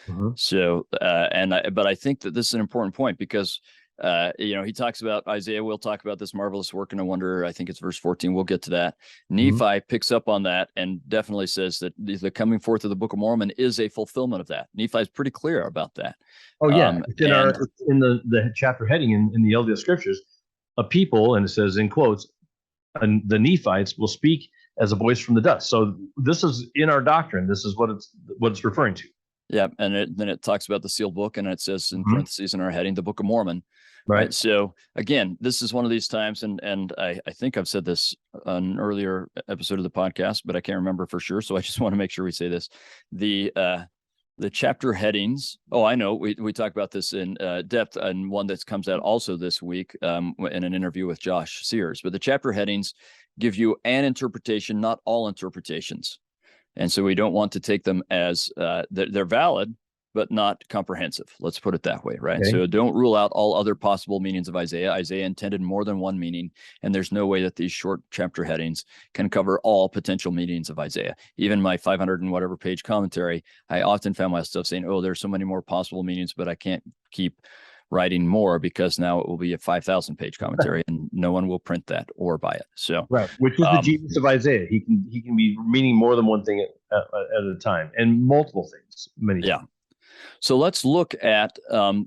Mm-hmm. So, but I think that this is an important point because He talks about Isaiah. We'll talk about this marvelous work and a wonder. I think it's verse 14. We'll get to that. Nephi picks up on that and definitely says that the coming forth of the Book of Mormon is a fulfillment of that. Nephi is pretty clear about that. Oh yeah, in the chapter heading in the LDS scriptures, a people, and it says in quotes, and the Nephites will speak as a voice from the dust. So this is in our doctrine. This is what it's referring to. Yeah, and then it talks about the sealed book, and it says in parentheses in our heading, the Book of Mormon. Right. So again, this is one of these times, and I think I've said this on an earlier episode of the podcast, but I can't remember for sure. So I just want to make sure we say this. The chapter headings. Oh, I know. We talk about this in depth, and one that comes out also this week in an interview with Josh Sears. But the chapter headings give you an interpretation, not all interpretations. And so we don't want to take them as they're valid, but not comprehensive. Let's put it that way, right? Okay. So don't rule out all other possible meanings of Isaiah. Isaiah intended more than one meaning, and there's no way that these short chapter headings can cover all potential meanings of Isaiah. Even my 500 and whatever page commentary, I often found myself saying, oh, there's so many more possible meanings, but I can't keep writing more because now it will be a 5,000 page commentary and no one will print that or buy it. So right, which is the genius of Isaiah. He can be meaning more than one thing at a time, and multiple things, many times. So let's look at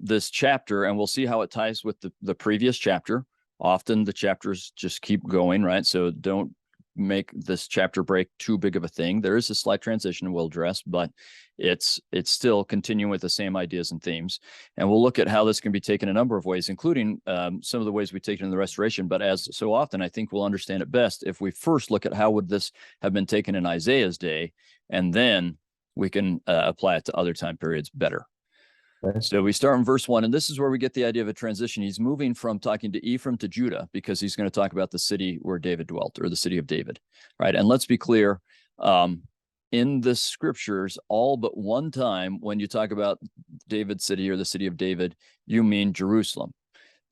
this chapter, and we'll see how it ties with the previous chapter. Often the chapters just keep going, right? So don't make this chapter break too big of a thing. There is a slight transition we'll address, but it's still continuing with the same ideas and themes. And we'll look at how this can be taken a number of ways, including some of the ways we take it in the Restoration. But as so often, I think we'll understand it best if we first look at how would this have been taken in Isaiah's day, and then we can apply it to other time periods better. Okay. So we start in verse 1, and this is where we get the idea of a transition. He's moving from talking to Ephraim to Judah because he's going to talk about the city where David dwelt, or the city of David, right? And let's be clear, in the scriptures, all but one time when you talk about David's city or the city of David, you mean Jerusalem.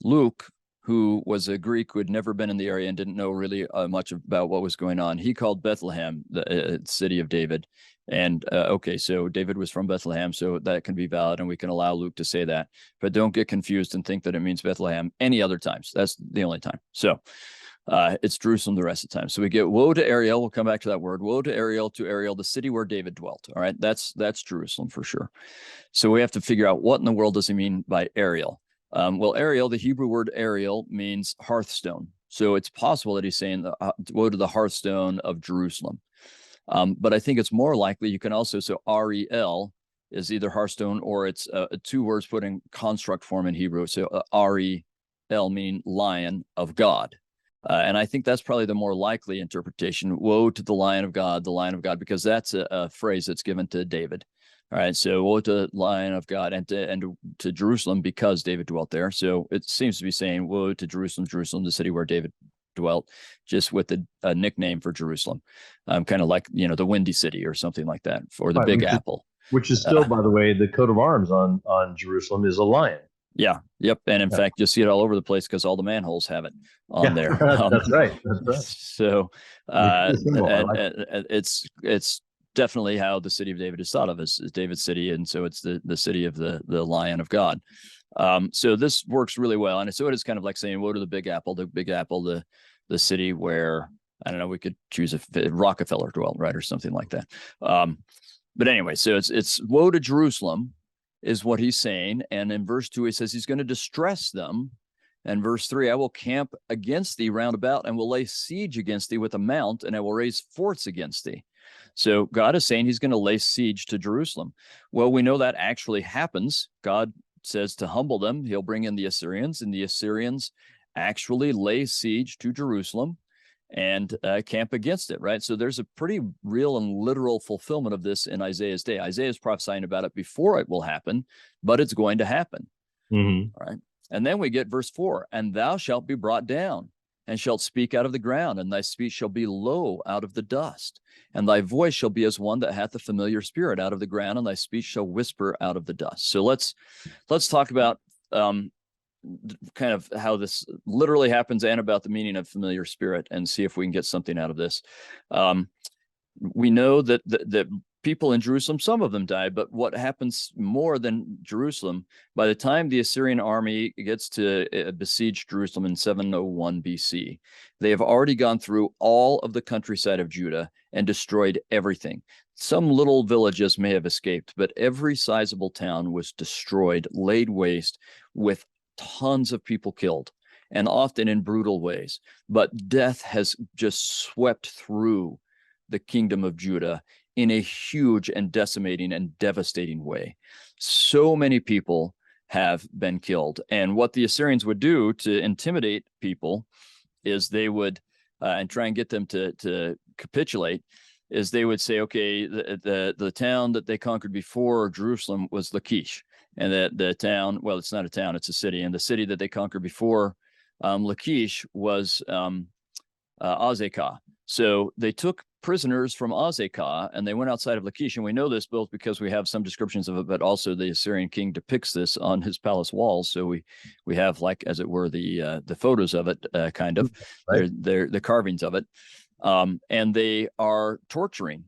Luke, who was a Greek who had never been in the area and didn't know really much about what was going on, he called Bethlehem the city of David. And okay, so David was from Bethlehem, so that can be valid, and we can allow Luke to say that. But don't get confused and think that it means Bethlehem any other times. That's the only time. So it's Jerusalem the rest of the time. So we get woe to Ariel. We'll come back to that word. Woe to Ariel, the city where David dwelt. All right, that's Jerusalem for sure. So we have to figure out what in the world does he mean by Ariel. Well, Ariel, the Hebrew word Ariel means hearthstone. So it's possible that he's saying woe to the hearthstone of Jerusalem. But I think it's more likely you can also, so R-E-L is either hearthstone or it's two words put in construct form in Hebrew. So R-E-L meaning lion of God. And I think that's probably the more likely interpretation. Woe to the Lion of God, because that's a phrase that's given to David. All right, so woe to the Lion of God and to Jerusalem because David dwelt there. So it seems to be saying woe to Jerusalem, the city where David dwelt, just with a nickname for Jerusalem, kind of like the Windy City or something like that, or the Big Apple. Which is still, by the way, the coat of arms on Jerusalem is a lion. Yeah. Yep. And in fact, you'll see it all over the place because all the manholes have it on there. That's right. So it's definitely how the city of David is thought of as David's city. And so it's the city of the Lion of God. So this works really well. And so it is kind of like saying, woe to the Big Apple, the city where, I don't know, we could choose Rockefeller dwelt, right? Or something like that. But anyway, so it's woe to Jerusalem is what he's saying. And in verse 2, he says he's going to distress them. And verse 3, I will camp against thee round about and will lay siege against thee with a mount, and I will raise forts against thee. So God is saying he's going to lay siege to Jerusalem. Well, we know that actually happens. God says to humble them, he'll bring in the Assyrians, and the Assyrians actually lay siege to Jerusalem and camp against it, right? So there's a pretty real and literal fulfillment of this in Isaiah's day. Isaiah is prophesying about it before it will happen, but it's going to happen. All right. And then we get verse 4, and thou shalt be brought down, and shalt speak out of the ground, and thy speech shall be low out of the dust, and thy voice shall be as one that hath a familiar spirit out of the ground, and thy speech shall whisper out of the dust. So let's talk about kind of how this literally happens and about the meaning of familiar spirit, and see if we can get something out of this. We know that people in Jerusalem, some of them died, but what happens more than Jerusalem, by the time the Assyrian army gets to besiege Jerusalem in 701 BC, they have already gone through all of the countryside of Judah and destroyed everything. Some little villages may have escaped, but every sizable town was destroyed, laid waste, with tons of people killed, and often in brutal ways. But death has just swept through the kingdom of Judah in a huge and decimating and devastating way. So many people have been killed. And what the Assyrians would do to intimidate people is they would, and try and get them to capitulate, is they would say, okay, the town that they conquered before Jerusalem was Lachish. And that the town, well, it's not a town, it's a city. And the city that they conquered before Lachish was Azekah. So they took prisoners from Azekah and they went outside of Lachish. And we know this both because we have some descriptions of it, but also the Assyrian king depicts this on his palace walls. So we have, like, as it were, the photos of it, kind of, right. They're the carvings of it. And they are torturing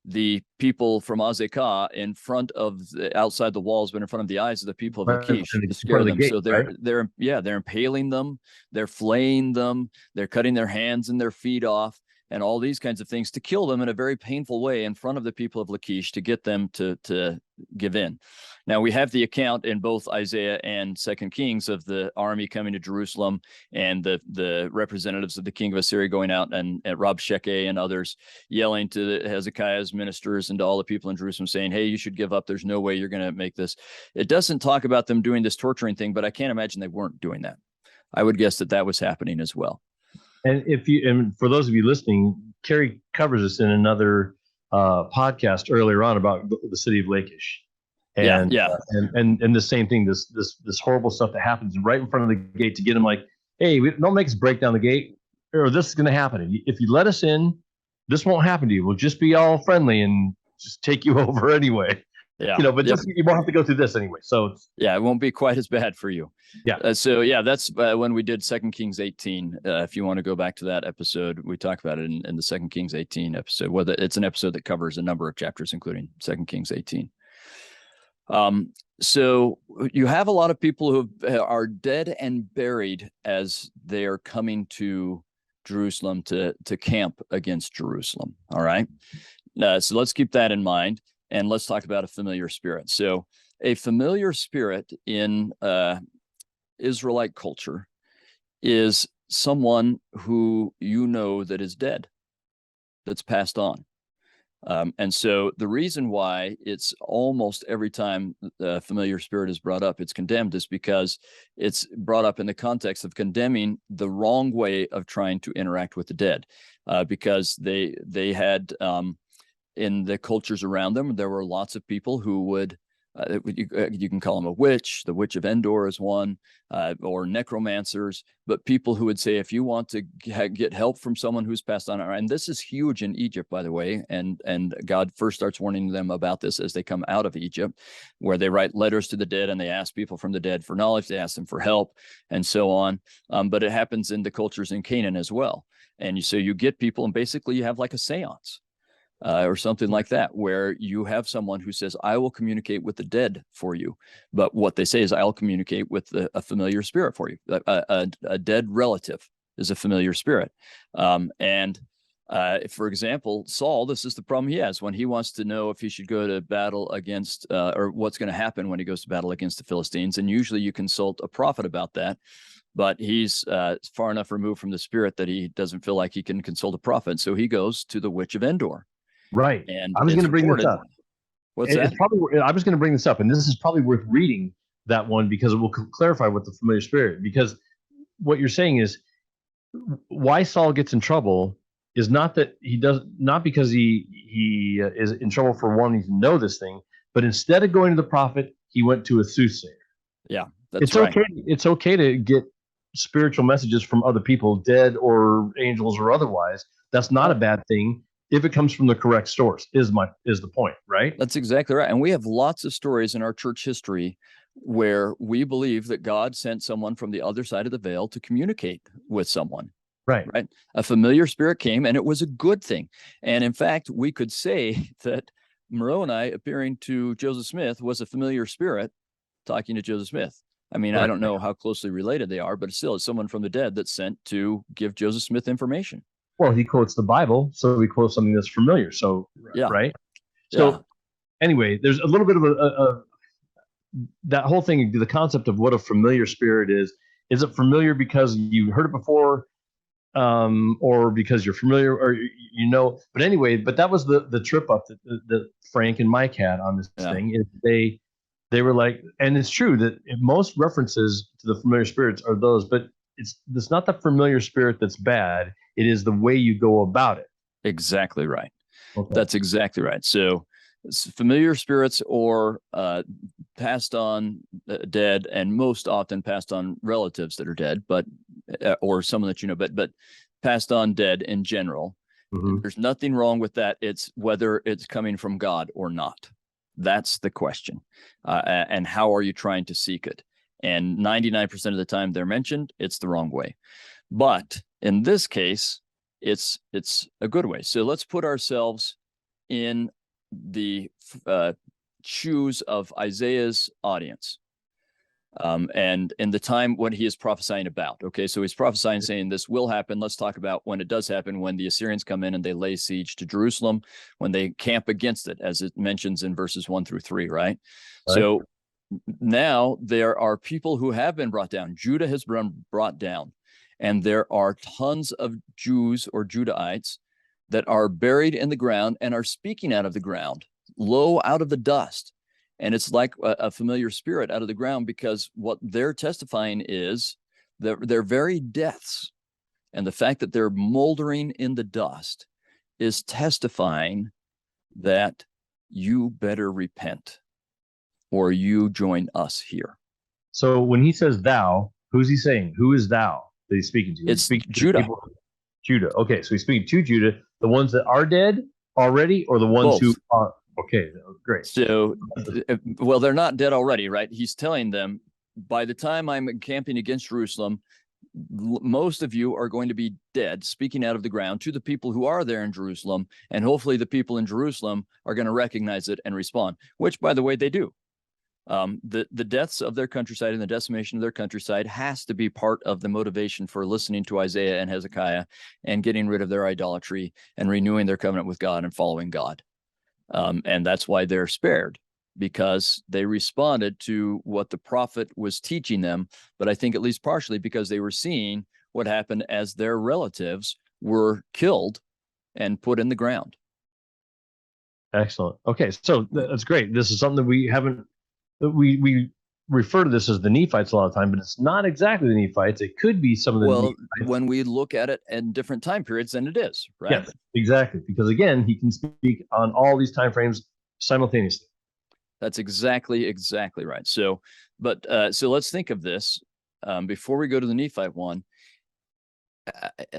the people from Azekah in front of outside the walls, but in front of the eyes of the people of Lachish to scare them. Gate, so they're impaling them, they're flaying them, they're cutting their hands and their feet off, and all these kinds of things to kill them in a very painful way in front of the people of Lachish to get them to give in. Now, we have the account in both Isaiah and 2 Kings of the army coming to Jerusalem and the representatives of the king of Assyria going out and Rabshakeh and others yelling to Hezekiah's ministers and to all the people in Jerusalem saying, hey, you should give up. There's no way you're going to make this. It doesn't talk about them doing this torturing thing, but I can't imagine they weren't doing that. I would guess that was happening as well. And for those of you listening, Kerry covers this in another podcast earlier on about the city of Lachish. And the same thing, this horrible stuff that happens right in front of the gate to get them like, hey, don't make us break down the gate, or this is going to happen. If you let us in, this won't happen to you. We'll just be all friendly and just take you over anyway. Yeah, just you won't have to go through this anyway. So it won't be quite as bad for you. Yeah. That's when we did 2 Kings 18. If you want to go back to that episode, we talked about it in the 2 Kings 18 episode. Well, it's an episode that covers a number of chapters, including 2 Kings 18. So you have a lot of people who are dead and buried as they are coming to Jerusalem to camp against Jerusalem. All right. So let's keep that in mind. And let's talk about a familiar spirit. So a familiar spirit in Israelite culture is someone who that is dead, that's passed on. And so the reason why it's almost every time a familiar spirit is brought up, it's condemned, is because it's brought up in the context of condemning the wrong way of trying to interact with the dead, because they had... in the cultures around them, there were lots of people who would, you can call them a witch. The witch of Endor is one, or necromancers, but people who would say, if you want to get help from someone who's passed on, and this is huge in Egypt, by the way, and God first starts warning them about this as they come out of Egypt, where they write letters to the dead and they ask people from the dead for knowledge, they ask them for help, and so on. But it happens in the cultures in Canaan as well. And so you get people, and basically you have like a seance. Or something like that, where you have someone who says, I will communicate with the dead for you. But what they say is, I'll communicate with a familiar spirit for you. A dead relative is a familiar spirit. For example, Saul, this is the problem he has when he wants to know if he should go to battle against, or what's going to happen when he goes to battle against the Philistines. And usually you consult a prophet about that. But he's far enough removed from the spirit that he doesn't feel like he can consult a prophet. So he goes to the witch of Endor. Right. And I was going to bring this up. What's that? I was going to bring this up, and this is probably worth reading that one because it will clarify what the familiar spirit, because what you're saying is why Saul gets in trouble is not because he is in trouble for wanting to know this thing, but instead of going to the prophet, he went to a soothsayer. Yeah, that's right. It's okay to get spiritual messages from other people, dead or angels or otherwise. That's not a bad thing if it comes from the correct source, is the point, right? That's exactly right. And we have lots of stories in our church history where we believe that God sent someone from the other side of the veil to communicate with someone. Right. A familiar spirit came, and it was a good thing. And in fact, we could say that Moroni appearing to Joseph Smith was a familiar spirit talking to Joseph Smith. I mean, I Right. don't know how closely related they are, but still, it's someone from the dead that's sent to give Joseph Smith information. Well, he quotes the Bible, so he quotes something that's familiar. So, Yeah, right. yeah, So, anyway, there's a little bit of a that whole thing, the concept of what a familiar spirit is. Is it familiar because you heard it before, or because you're familiar, or But anyway, but that was the trip up that Frank and Mike had on this yeah, thing. Is they were like, and it's true that most references to the familiar spirits are those, but it's not the familiar spirit that's bad. It is the way you go about it. exactly right. Okay. That's exactly right. So, familiar spirits or passed on dead, and most often passed on relatives that are dead, but or someone that but passed on dead in general. Mm-hmm. There's nothing wrong with that. It's whether it's coming from God or not. That's the question. And how are you trying to seek it? And 99% of the time they're mentioned, it's the wrong way. But in this case, it's a good way. So let's put ourselves in the shoes of Isaiah's audience. And in the time when he is prophesying about. Okay, so he's prophesying saying this will happen. Let's talk about when it does happen, when the Assyrians come in and they lay siege to Jerusalem, when they camp against it, as it mentions in verses 1-3, right? Right. So now there are people who have been brought down. Judah has been brought down, and there are tons of Jews or Judahites that are buried in the ground and are speaking out of the ground, low out of the dust. And it's like a familiar spirit out of the ground, because what they're testifying is their very deaths, and the fact that they're moldering in the dust is testifying that you better repent or you join us here. So when he says thou, who's he saying? Who is thou that he's speaking to? It's speaking Judah. To people, Judah. Okay, so he's speaking to Judah, the ones that are dead already, or the ones Both. who are. Okay, great. So, well, they're not dead already, right? He's telling them, by the time I'm camping against Jerusalem, most of you are going to be dead, speaking out of the ground to the people who are there in Jerusalem. And hopefully the people in Jerusalem are going to recognize it and respond, which, by the way, they do. The deaths of their countryside and the decimation of their countryside has to be part of the motivation for listening to Isaiah and Hezekiah and getting rid of their idolatry and renewing their covenant with God and following God. And that's why they're spared, because they responded to what the prophet was teaching them. But I think at least partially because they were seeing what happened as their relatives were killed and put in the ground. Excellent. Okay, so that's great. This is something that we haven't. We refer to this as the Nephites a lot of time, but it's not exactly the Nephites. It could be some of the. Well, Nephites. when we look at it in different time periods, then it is, right? Yes, exactly. Because again, he can speak on all these time frames simultaneously. That's exactly right. So, but so let's think of this before we go to the Nephite one.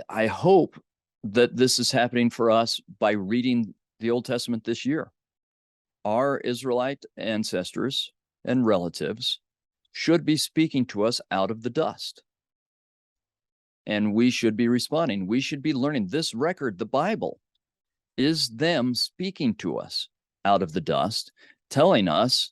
I hope that this is happening for us by reading the Old Testament this year. Our Israelite ancestors and relatives should be speaking to us out of the dust. And we should be responding. We should be learning. This record, the Bible, is them speaking to us out of the dust, telling us,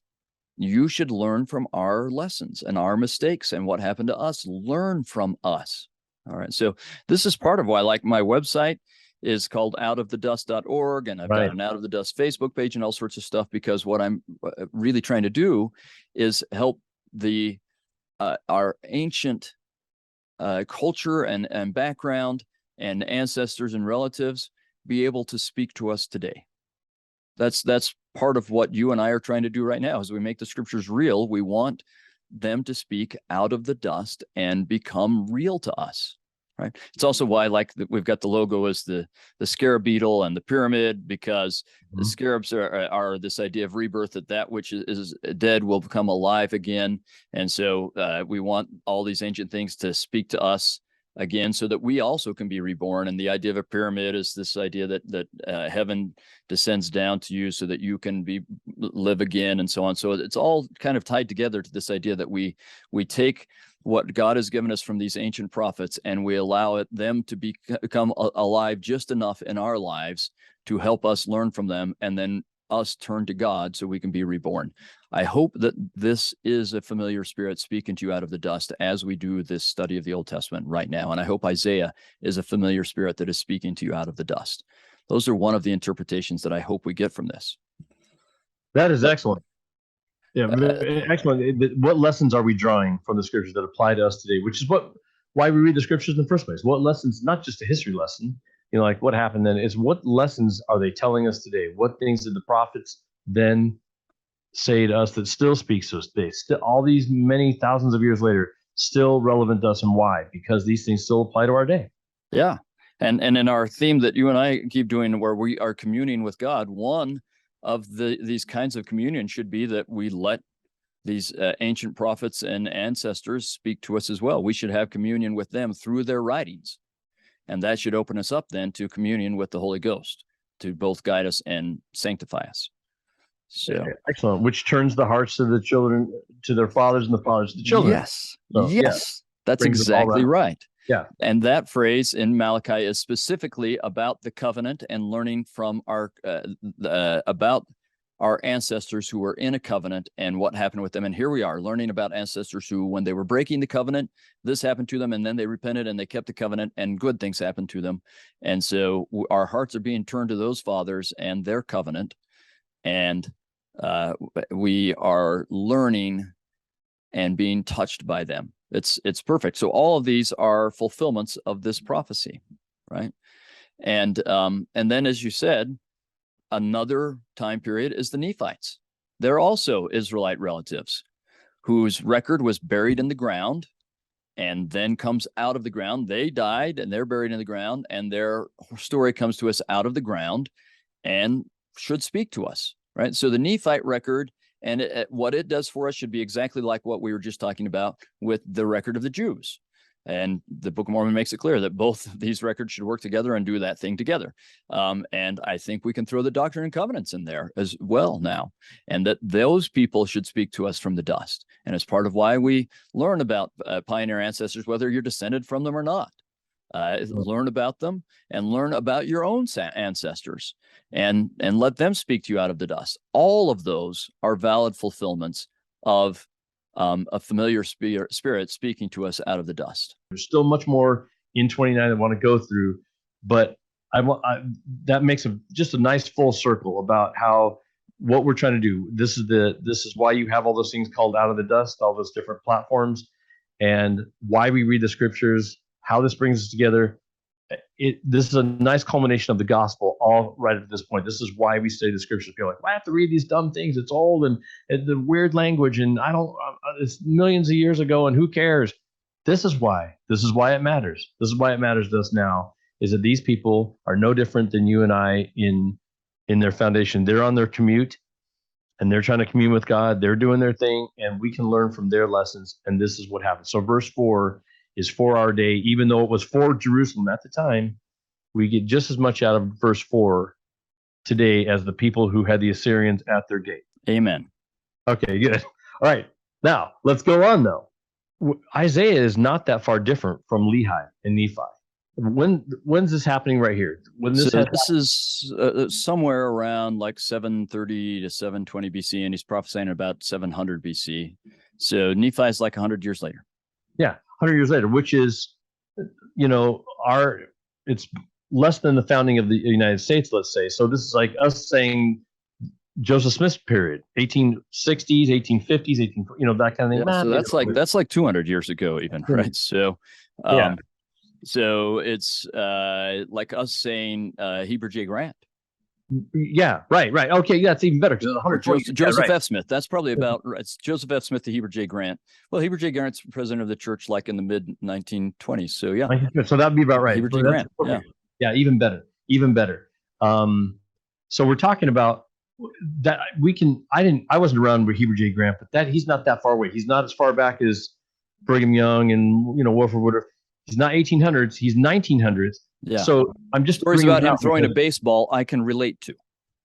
you should learn from our lessons and our mistakes and what happened to us. Learn from us. All right. So this is part of why, like, my website is called outofthedust.org, and I've got an Out of the Dust Facebook page and all sorts of stuff, because what I'm really trying to do is help the our ancient culture and background and ancestors and relatives be able to speak to us today. That's part of what you and I are trying to do right now. As we make the scriptures real, we want them to speak out of the dust and become real to us. Right. It's also why, like, we've got the logo as the scarab beetle and the pyramid, because the scarabs are this idea of rebirth, that which is dead will become alive again. And so we want all these ancient things to speak to us again, so that we also can be reborn. And the idea of a pyramid is this idea that heaven descends down to you so that you can live again, and so on. So it's all kind of tied together to this idea that we take what God has given us from these ancient prophets, and we allow them to become alive just enough in our lives to help us learn from them, and then us turn to God so we can be reborn. I hope that this is a familiar spirit speaking to you out of the dust as we do this study of the Old Testament right now. And I hope Isaiah is a familiar spirit that is speaking to you out of the dust. Those are one of the interpretations that I hope we get from this. That is excellent. Yeah, excellent. What lessons are we drawing from the scriptures that apply to us today? Which is why we read the scriptures in the first place. What lessons, not just a history lesson, like what happened then, is what lessons are they telling us today? What things did the prophets then say to us that still speaks to us today? Still, all these many thousands of years later, still relevant to us, and why? Because these things still apply to our day. Yeah. And in our theme that you and I keep doing, where we are communing with God, one of these kinds of communion should be that we let these ancient prophets and ancestors speak to us as well. We should have communion with them through their writings. And that should open us up then to communion with the Holy Ghost, to both guide us and sanctify us. So excellent. Which turns the hearts of the children to their fathers and the fathers to the children. Yes. So, yes. That's exactly right. Yeah. And that phrase in Malachi is specifically about the covenant and learning from about our ancestors who were in a covenant and what happened with them. And here we are learning about ancestors who, when they were breaking the covenant, this happened to them, and then they repented and they kept the covenant and good things happened to them. And so our hearts are being turned to those fathers and their covenant. And we are learning and being touched by them. It's perfect. So all of these are fulfillments of this prophecy, right? And then, as you said, another time period is the Nephites. They're also Israelite relatives whose record was buried in the ground and then comes out of the ground. They died and they're buried in the ground, and their story comes to us out of the ground and should speak to us, right? So the Nephite record and what it does for us should be exactly like what we were just talking about with the record of the Jews. And the Book of Mormon makes it clear that both of these records should work together and do that thing together. And I think we can throw the Doctrine and Covenants in there as well now, and that those people should speak to us from the dust. And it's part of why we learn about pioneer ancestors, whether you're descended from them or not. Learn about them and learn about your own ancestors and let them speak to you out of the dust. All of those are valid fulfillments of a familiar spirit speaking to us out of the dust. There's still much more in 29 I want to go through, but that makes just a nice full circle about how what we're trying to do. This is why you have all those things called out of the dust, all those different platforms, and why we read the scriptures, how this brings us together. This is a nice culmination of the gospel, all right at this point. This is why we study the scriptures. People are like, well, I have to read these dumb things. It's old and the weird language, and it's millions of years ago, and who cares? This is why it matters. This is why it matters to us now, is that these people are no different than you and I in their foundation. They're on their commute, and they're trying to commune with God. They're doing their thing, and we can learn from their lessons, and this is what happens. So verse 4 is for our day, even though it was for Jerusalem at the time. We get just as much out of verse 4 today as the people who had the Assyrians at their gate. Amen. Okay, good. All right, now let's go on, though. Isaiah is not that far different from Lehi and Nephi. When's this happening right here? This is somewhere around like 730 to 720 BC, and he's prophesying about 700 BC. So Nephi is like 100 years later. Yeah, 100 years later, which is, it's less than the founding of the United States, let's say. So this is like us saying Joseph Smith's period, 1860s, 1850s, that kind of thing. Yeah, so that's like 200 years ago, even, right? So, yeah. So it's like us saying Heber J. Grant. Yeah, right. Okay, yeah, it's even better. Joseph F. Smith. That's probably about right. It's Joseph F. Smith to Heber J. Grant. Well, Heber J. Grant's president of the church like in the mid 1920s. So yeah. So that'd be about right. Heber J. Grant. Yeah, even better. So we're talking about that. I wasn't around with Heber J. Grant, but he's not that far away. He's not as far back as Brigham Young and Wilford Woodruff. He's not 1800s. He's 1900s. Yeah. So I'm just stories about him throwing a baseball I can relate to.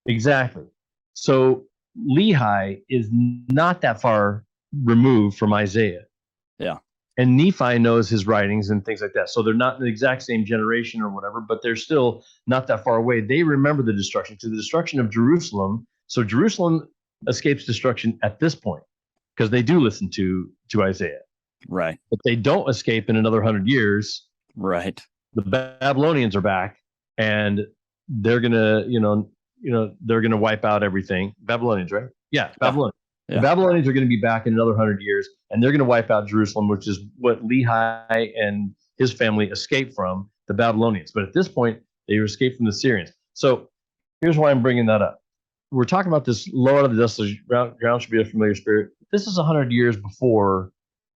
Exactly. So Lehi is not that far removed from Isaiah. Yeah. And Nephi knows his writings and things like that. So they're not the exact same generation or whatever, but they're still not that far away. They remember the destruction. So the destruction of Jerusalem So Jerusalem escapes destruction at this point because they do listen to Isaiah. Right. But they don't escape in another 100 years. Right. The Babylonians are back, and they're gonna, they're gonna wipe out everything. Babylonians, right? Yeah, Babylonians. Yeah. The Babylonians are going to be back in another 100 years, and they're going to wipe out Jerusalem, which is what Lehi and his family escaped from, the Babylonians. But at this point, they escaped from the Syrians. So here's why I'm bringing that up. We're talking about this low out of the dust, the ground should be a familiar spirit. This is 100 years before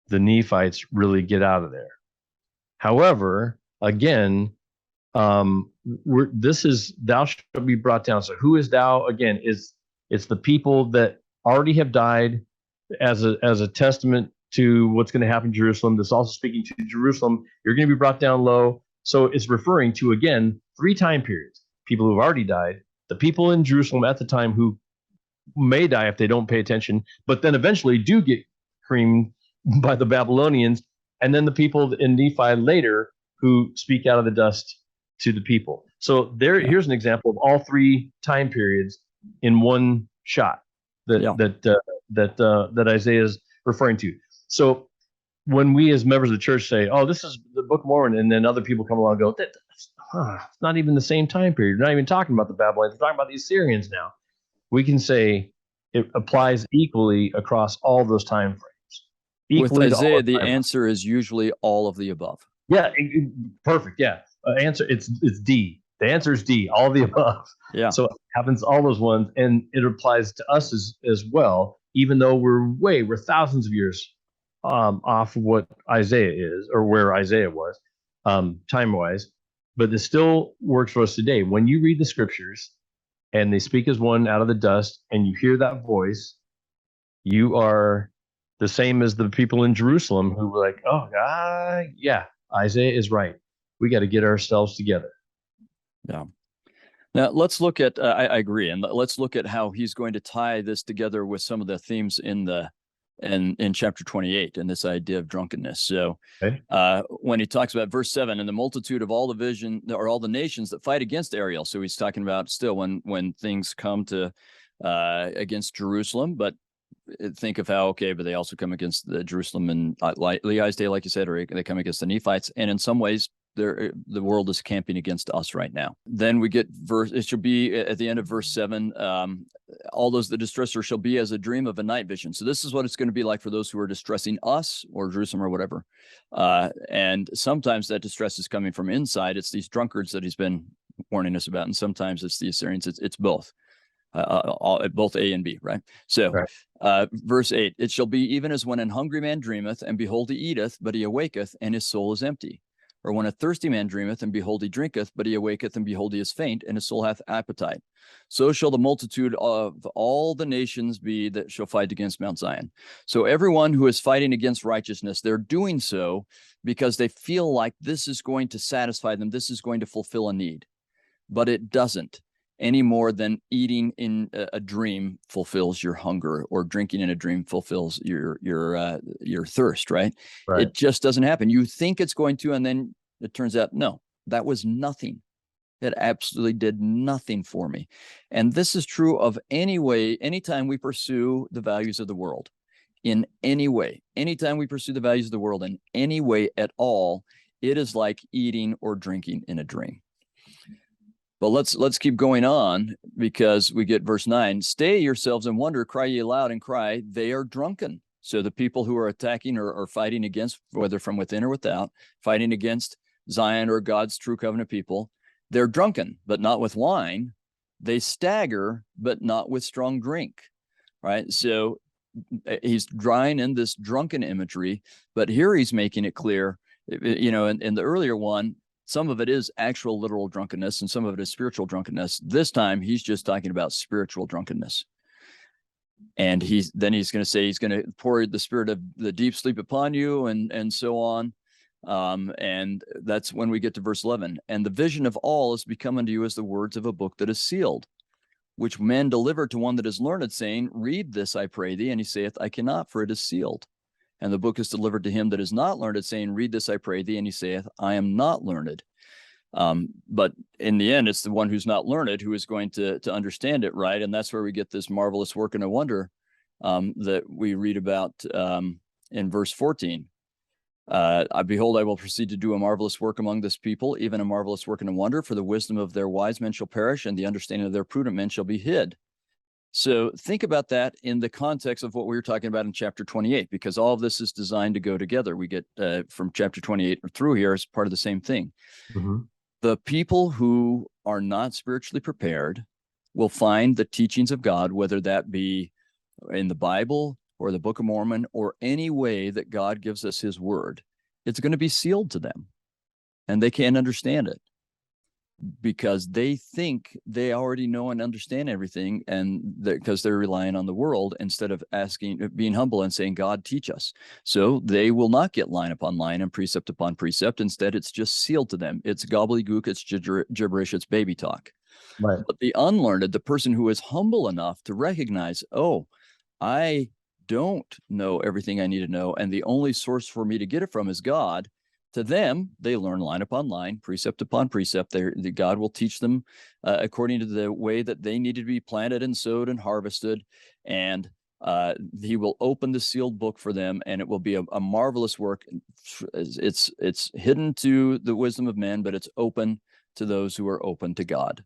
the Nephites really get out of there. However, again, this is thou shalt be brought down. So who is thou? Again, it's the people that already have died as a testament to what's going to happen in Jerusalem. This also speaking to Jerusalem. You're going to be brought down low. So it's referring to, again, 3 time periods. People who've already died, the people in Jerusalem at the time who may die if they don't pay attention, but then eventually do get creamed by the Babylonians, and then the people in Nephi later who speak out of the dust to the people. So here's an example of all 3 time periods in one shot that Isaiah is referring to. So when we as members of the church say, "Oh, this is the Book of Mormon," and then other people come along and go, "It's not even the same time period. We're not even talking about the Babylonians. We're talking about the Assyrians now." We can say it applies equally across all those time frames. With Isaiah, the answer is usually all of the above. Yeah, perfect. Yeah, answer it's D. The answer is D, all of the above. Yeah. So it happens all those ones, and it applies to us as well, even though we're thousands of years off of what Isaiah is or where Isaiah was time-wise, but it still works for us today. When you read the scriptures and they speak as one out of the dust and you hear that voice, you are the same as the people in Jerusalem who were like, "Oh, yeah, Isaiah is right. We got to get ourselves together." Yeah. Now let's look at, I agree. And let's look at how he's going to tie this together with some of the themes in chapter 28 and this idea of drunkenness. So when he talks about verse 7, and the multitude of all the vision or all the nations that fight against Ariel. So he's talking about still when things come to against Jerusalem, but think of how, but they also come against the Jerusalem and Lehi's day, like you said, or they come against the Nephites. And in some ways, the world is camping against us right now. Then we get it shall be at the end of verse 7, all those that distress her shall be as a dream of a night vision. So this is what it's going to be like for those who are distressing us or Jerusalem or whatever. And sometimes that distress is coming from inside. It's these drunkards that he's been warning us about. And sometimes it's the Assyrians. It's both. Both A and B, right? So verse 8, it shall be even as when an hungry man dreameth, and behold, he eateth, but he awaketh, and his soul is empty. Or when a thirsty man dreameth, and behold, he drinketh, but he awaketh, and behold, he is faint, and his soul hath appetite. So shall the multitude of all the nations be that shall fight against Mount Zion. So everyone who is fighting against righteousness, they're doing so because they feel like this is going to satisfy them, this is going to fulfill a need. But it doesn't, any more than eating in a dream fulfills your hunger, or drinking in a dream fulfills your thirst, right? It just doesn't happen. You think it's going to, and then it turns out, no, that was nothing. It absolutely did nothing for me. And this is true of anytime we pursue the values of the world, in any way, anytime we pursue the values of the world in any way at all, it is like eating or drinking in a dream. But let's keep going on, because we get verse 9. Stay yourselves and wonder, cry ye aloud and cry, they are drunken. So the people who are attacking or fighting against, whether from within or without, fighting against Zion or God's true covenant people, they're drunken, but not with wine. They stagger, but not with strong drink, right? So he's drawing in this drunken imagery, but here he's making it clear, in the earlier one, some of it is actual literal drunkenness and some of it is spiritual drunkenness. This time he's just talking about spiritual drunkenness. And he's going to say he's going to pour the spirit of the deep sleep upon you and so on. And that's when we get to verse 11. And the vision of all is become unto you as the words of a book that is sealed, which men deliver to one that is learned, saying, read this, I pray thee. And he saith, I cannot, for it is sealed. And the book is delivered to him that is not learned, saying, read this, I pray thee. And he saith, I am not learned. But in the end, it's the one who's not learned who is going to understand it, right? And that's where we get this marvelous work and a wonder that we read about in verse 14. Behold, I will proceed to do a marvelous work among this people, even a marvelous work and a wonder, for the wisdom of their wise men shall perish, and the understanding of their prudent men shall be hid. So think about that in the context of what we were talking about in chapter 28, because all of this is designed to go together. We get from chapter 28 through here as part of the same thing. Mm-hmm. The people who are not spiritually prepared will find the teachings of God, whether that be in the Bible or the Book of Mormon or any way that God gives us his word. It's going to be sealed to them, and they can't understand it because they think they already know and understand everything, and because they're relying on the world instead of being humble and saying, God, teach us. So they will not get line upon line and precept upon precept. Instead, it's just sealed to them. It's gobbledygook, it's gibberish, it's baby talk. Right. But the unlearned, the person who is humble enough to recognize, oh, I don't know everything I need to know, and the only source for me to get it from is God. To them, they learn line upon line, precept upon precept. God will teach them according to the way that they need to be planted and sowed and harvested. And he will open the sealed book for them, and it will be a marvelous work. It's hidden to the wisdom of men, but it's open to those who are open to God.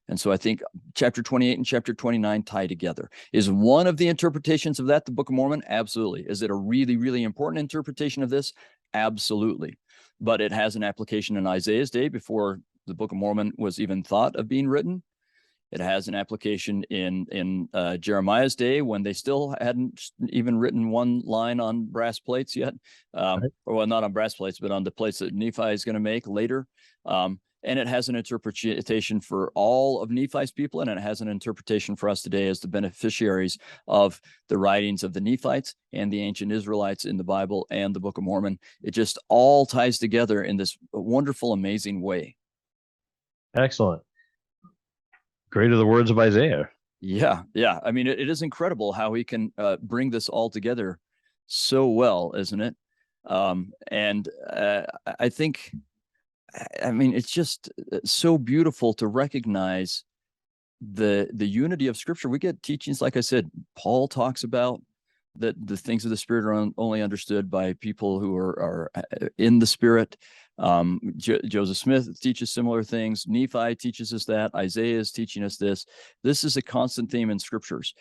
And so I think chapter 28 and chapter 29 tie together. Is one of the interpretations of that the Book of Mormon? Absolutely. Is it a really, really important interpretation of this? Absolutely. But it has an application in Isaiah's day before the Book of Mormon was even thought of being written. It has an application in Jeremiah's day when they still hadn't even written one line on brass plates yet. Or well, not on brass plates, but on the plates that Nephi is going to make later. And it has an interpretation for all of Nephi's people, and it has an interpretation for us today as the beneficiaries of the writings of the Nephites and the ancient Israelites in the Bible and the Book of Mormon. It just all ties together in this wonderful, amazing way. Excellent. Great are the words of Isaiah. Yeah. I mean, it is incredible how he can bring this all together so well, isn't it? And I think... I mean, it's just so beautiful to recognize the unity of Scripture. We get teachings, like I said, Paul talks about that the things of the Spirit are only understood by people who are in the Spirit. Joseph Smith teaches similar things. Nephi teaches us that. Isaiah is teaching us this. This is a constant theme in Scriptures.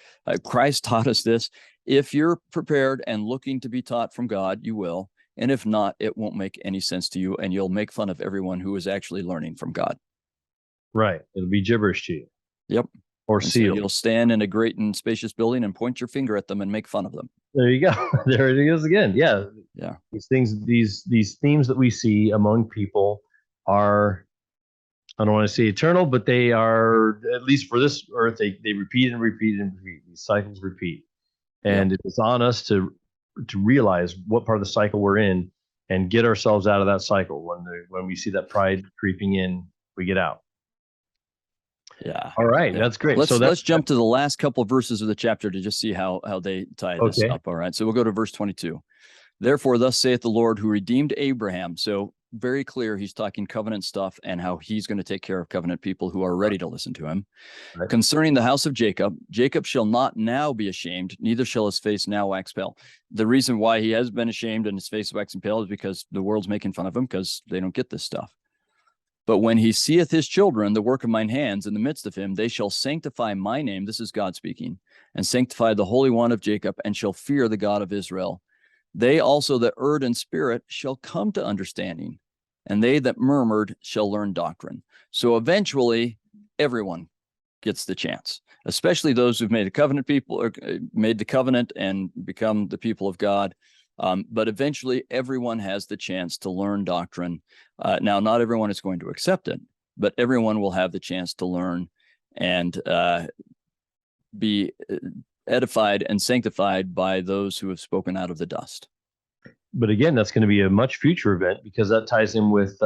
Christ taught us this. If you're prepared and looking to be taught from God, you will. And if not, it won't make any sense to you, and you'll make fun of everyone who is actually learning from God. Right. It'll be gibberish to you. Yep. Or sealed. So you'll stand in a great and spacious building and point your finger at them and make fun of them. There you go. There it is again. Yeah. These things, these themes that we see among people are, I don't want to say eternal, but they are, at least for this earth, they repeat and repeat and repeat. These cycles repeat. And It's on us to realize what part of the cycle we're in and get ourselves out of that cycle. When we see that pride creeping in, we get out. Yeah. All right. That's great. Let's jump to the last couple of verses of the chapter to just see how they tie this up. All right. So we'll go to verse 22. Therefore, thus saith the Lord who redeemed Abraham. So very clear, he's talking covenant stuff and how he's going to take care of covenant people who are ready to listen to him. Right. Concerning the house of Jacob, Jacob shall not now be ashamed, neither shall his face now wax pale. The reason why he has been ashamed and his face waxing pale is because the world's making fun of him because they don't get this stuff. But when he seeth his children, the work of mine hands in the midst of him, they shall sanctify my name, this is God speaking, and sanctify the Holy One of Jacob, and shall fear the God of Israel. They also that erred in spirit shall come to understanding, and they that murmured shall learn doctrine. So eventually, everyone gets the chance, especially those who've made a covenant people, or made the covenant and become the people of God. But eventually, everyone has the chance to learn doctrine. Now, not everyone is going to accept it, but everyone will have the chance to learn and be edified and sanctified by those who have spoken out of the dust. But again, that's going to be a much future event because that ties in with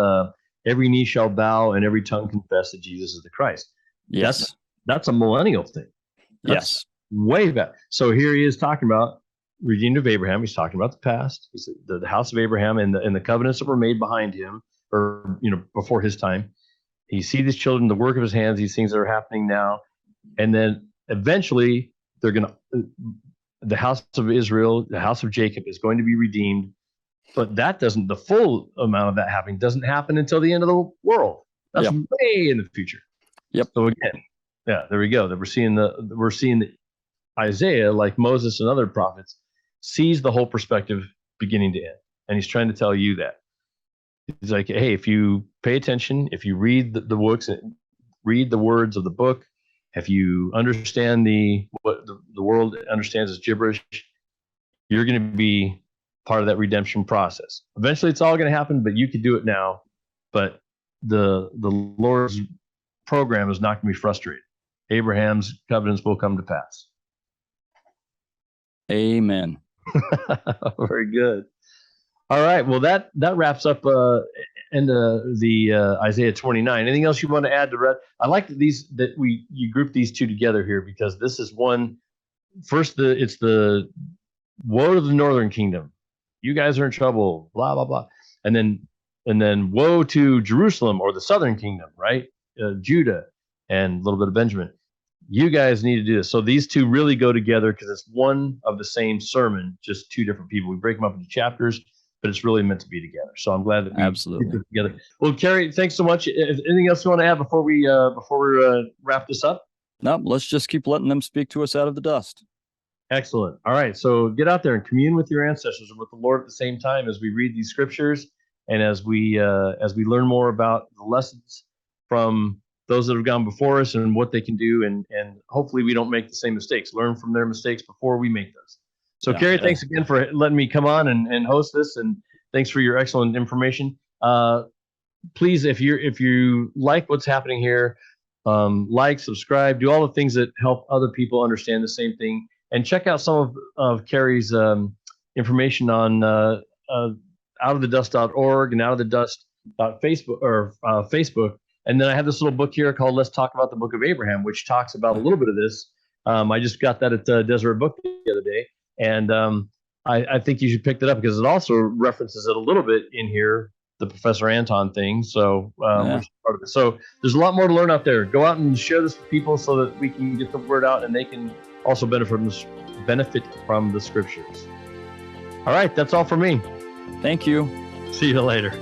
every knee shall bow and every tongue confess that Jesus is the Christ. Yes. That's a millennial thing. That's way back. So here he is talking about redeemed of Abraham. He's talking about the past. He's the house of Abraham and the covenants that were made behind him, or before his time. He sees these children, the work of his hands, these things that are happening now. And then eventually they're going to, the house of Israel, the house of Jacob is going to be redeemed. But that doesn't, the full amount of that happening doesn't happen until the end of the world. That's way in the future. Yep. So again, yeah, there we go. That we're seeing the Isaiah, like Moses and other prophets, sees the whole perspective beginning to end. And he's trying to tell you that. He's like, hey, if you pay attention, if you read the books, read the words of the book, if you understand what the world understands as gibberish, you're going to be part of that redemption process. Eventually, it's all going to happen, but you can do it now. But the Lord's program is not going to be frustrated. Abraham's covenants will come to pass. Amen. Very good. All right. Well, that wraps up into the Isaiah 29. Anything else you want to add to read? I like that you group these two together here, because this is one. First, it's the woe to the northern kingdom. You guys are in trouble. Blah blah blah. And then woe to Jerusalem, or the southern kingdom, right? Judah and a little bit of Benjamin. You guys need to do this. So these two really go together, because it's one of the same sermon, just two different people. We break them up into chapters, but it's really meant to be together. So I'm glad that we absolutely put it together. Well, Kerry, thanks so much. Anything else you want to add before we wrap this up? No, let's just keep letting them speak to us out of the dust. Excellent. All right. So get out there and commune with your ancestors and with the Lord at the same time as we read these scriptures, and as we learn more about the lessons from those that have gone before us and what they can do, and hopefully we don't make the same mistakes. Learn from their mistakes before we make those. So, Kerry, thanks again for letting me come on and host this, and thanks for your excellent information. Please, if you like what's happening here, like, subscribe, do all the things that help other people understand the same thing, and check out some of Kerry's information on outofthedust.org and outofthedust.facebook or Facebook. And then I have this little book here called Let's Talk About the Book of Abraham, which talks about a little bit of this. I just got that at Deseret Book the other day. And I think you should pick that up, because it also references it a little bit in here, the Professor Anton thing. So which is part of it. So there's a lot more to learn out there. Go out and share this with people so that we can get the word out, and they can also benefit from the scriptures. All right, that's all for me. Thank you. See you later.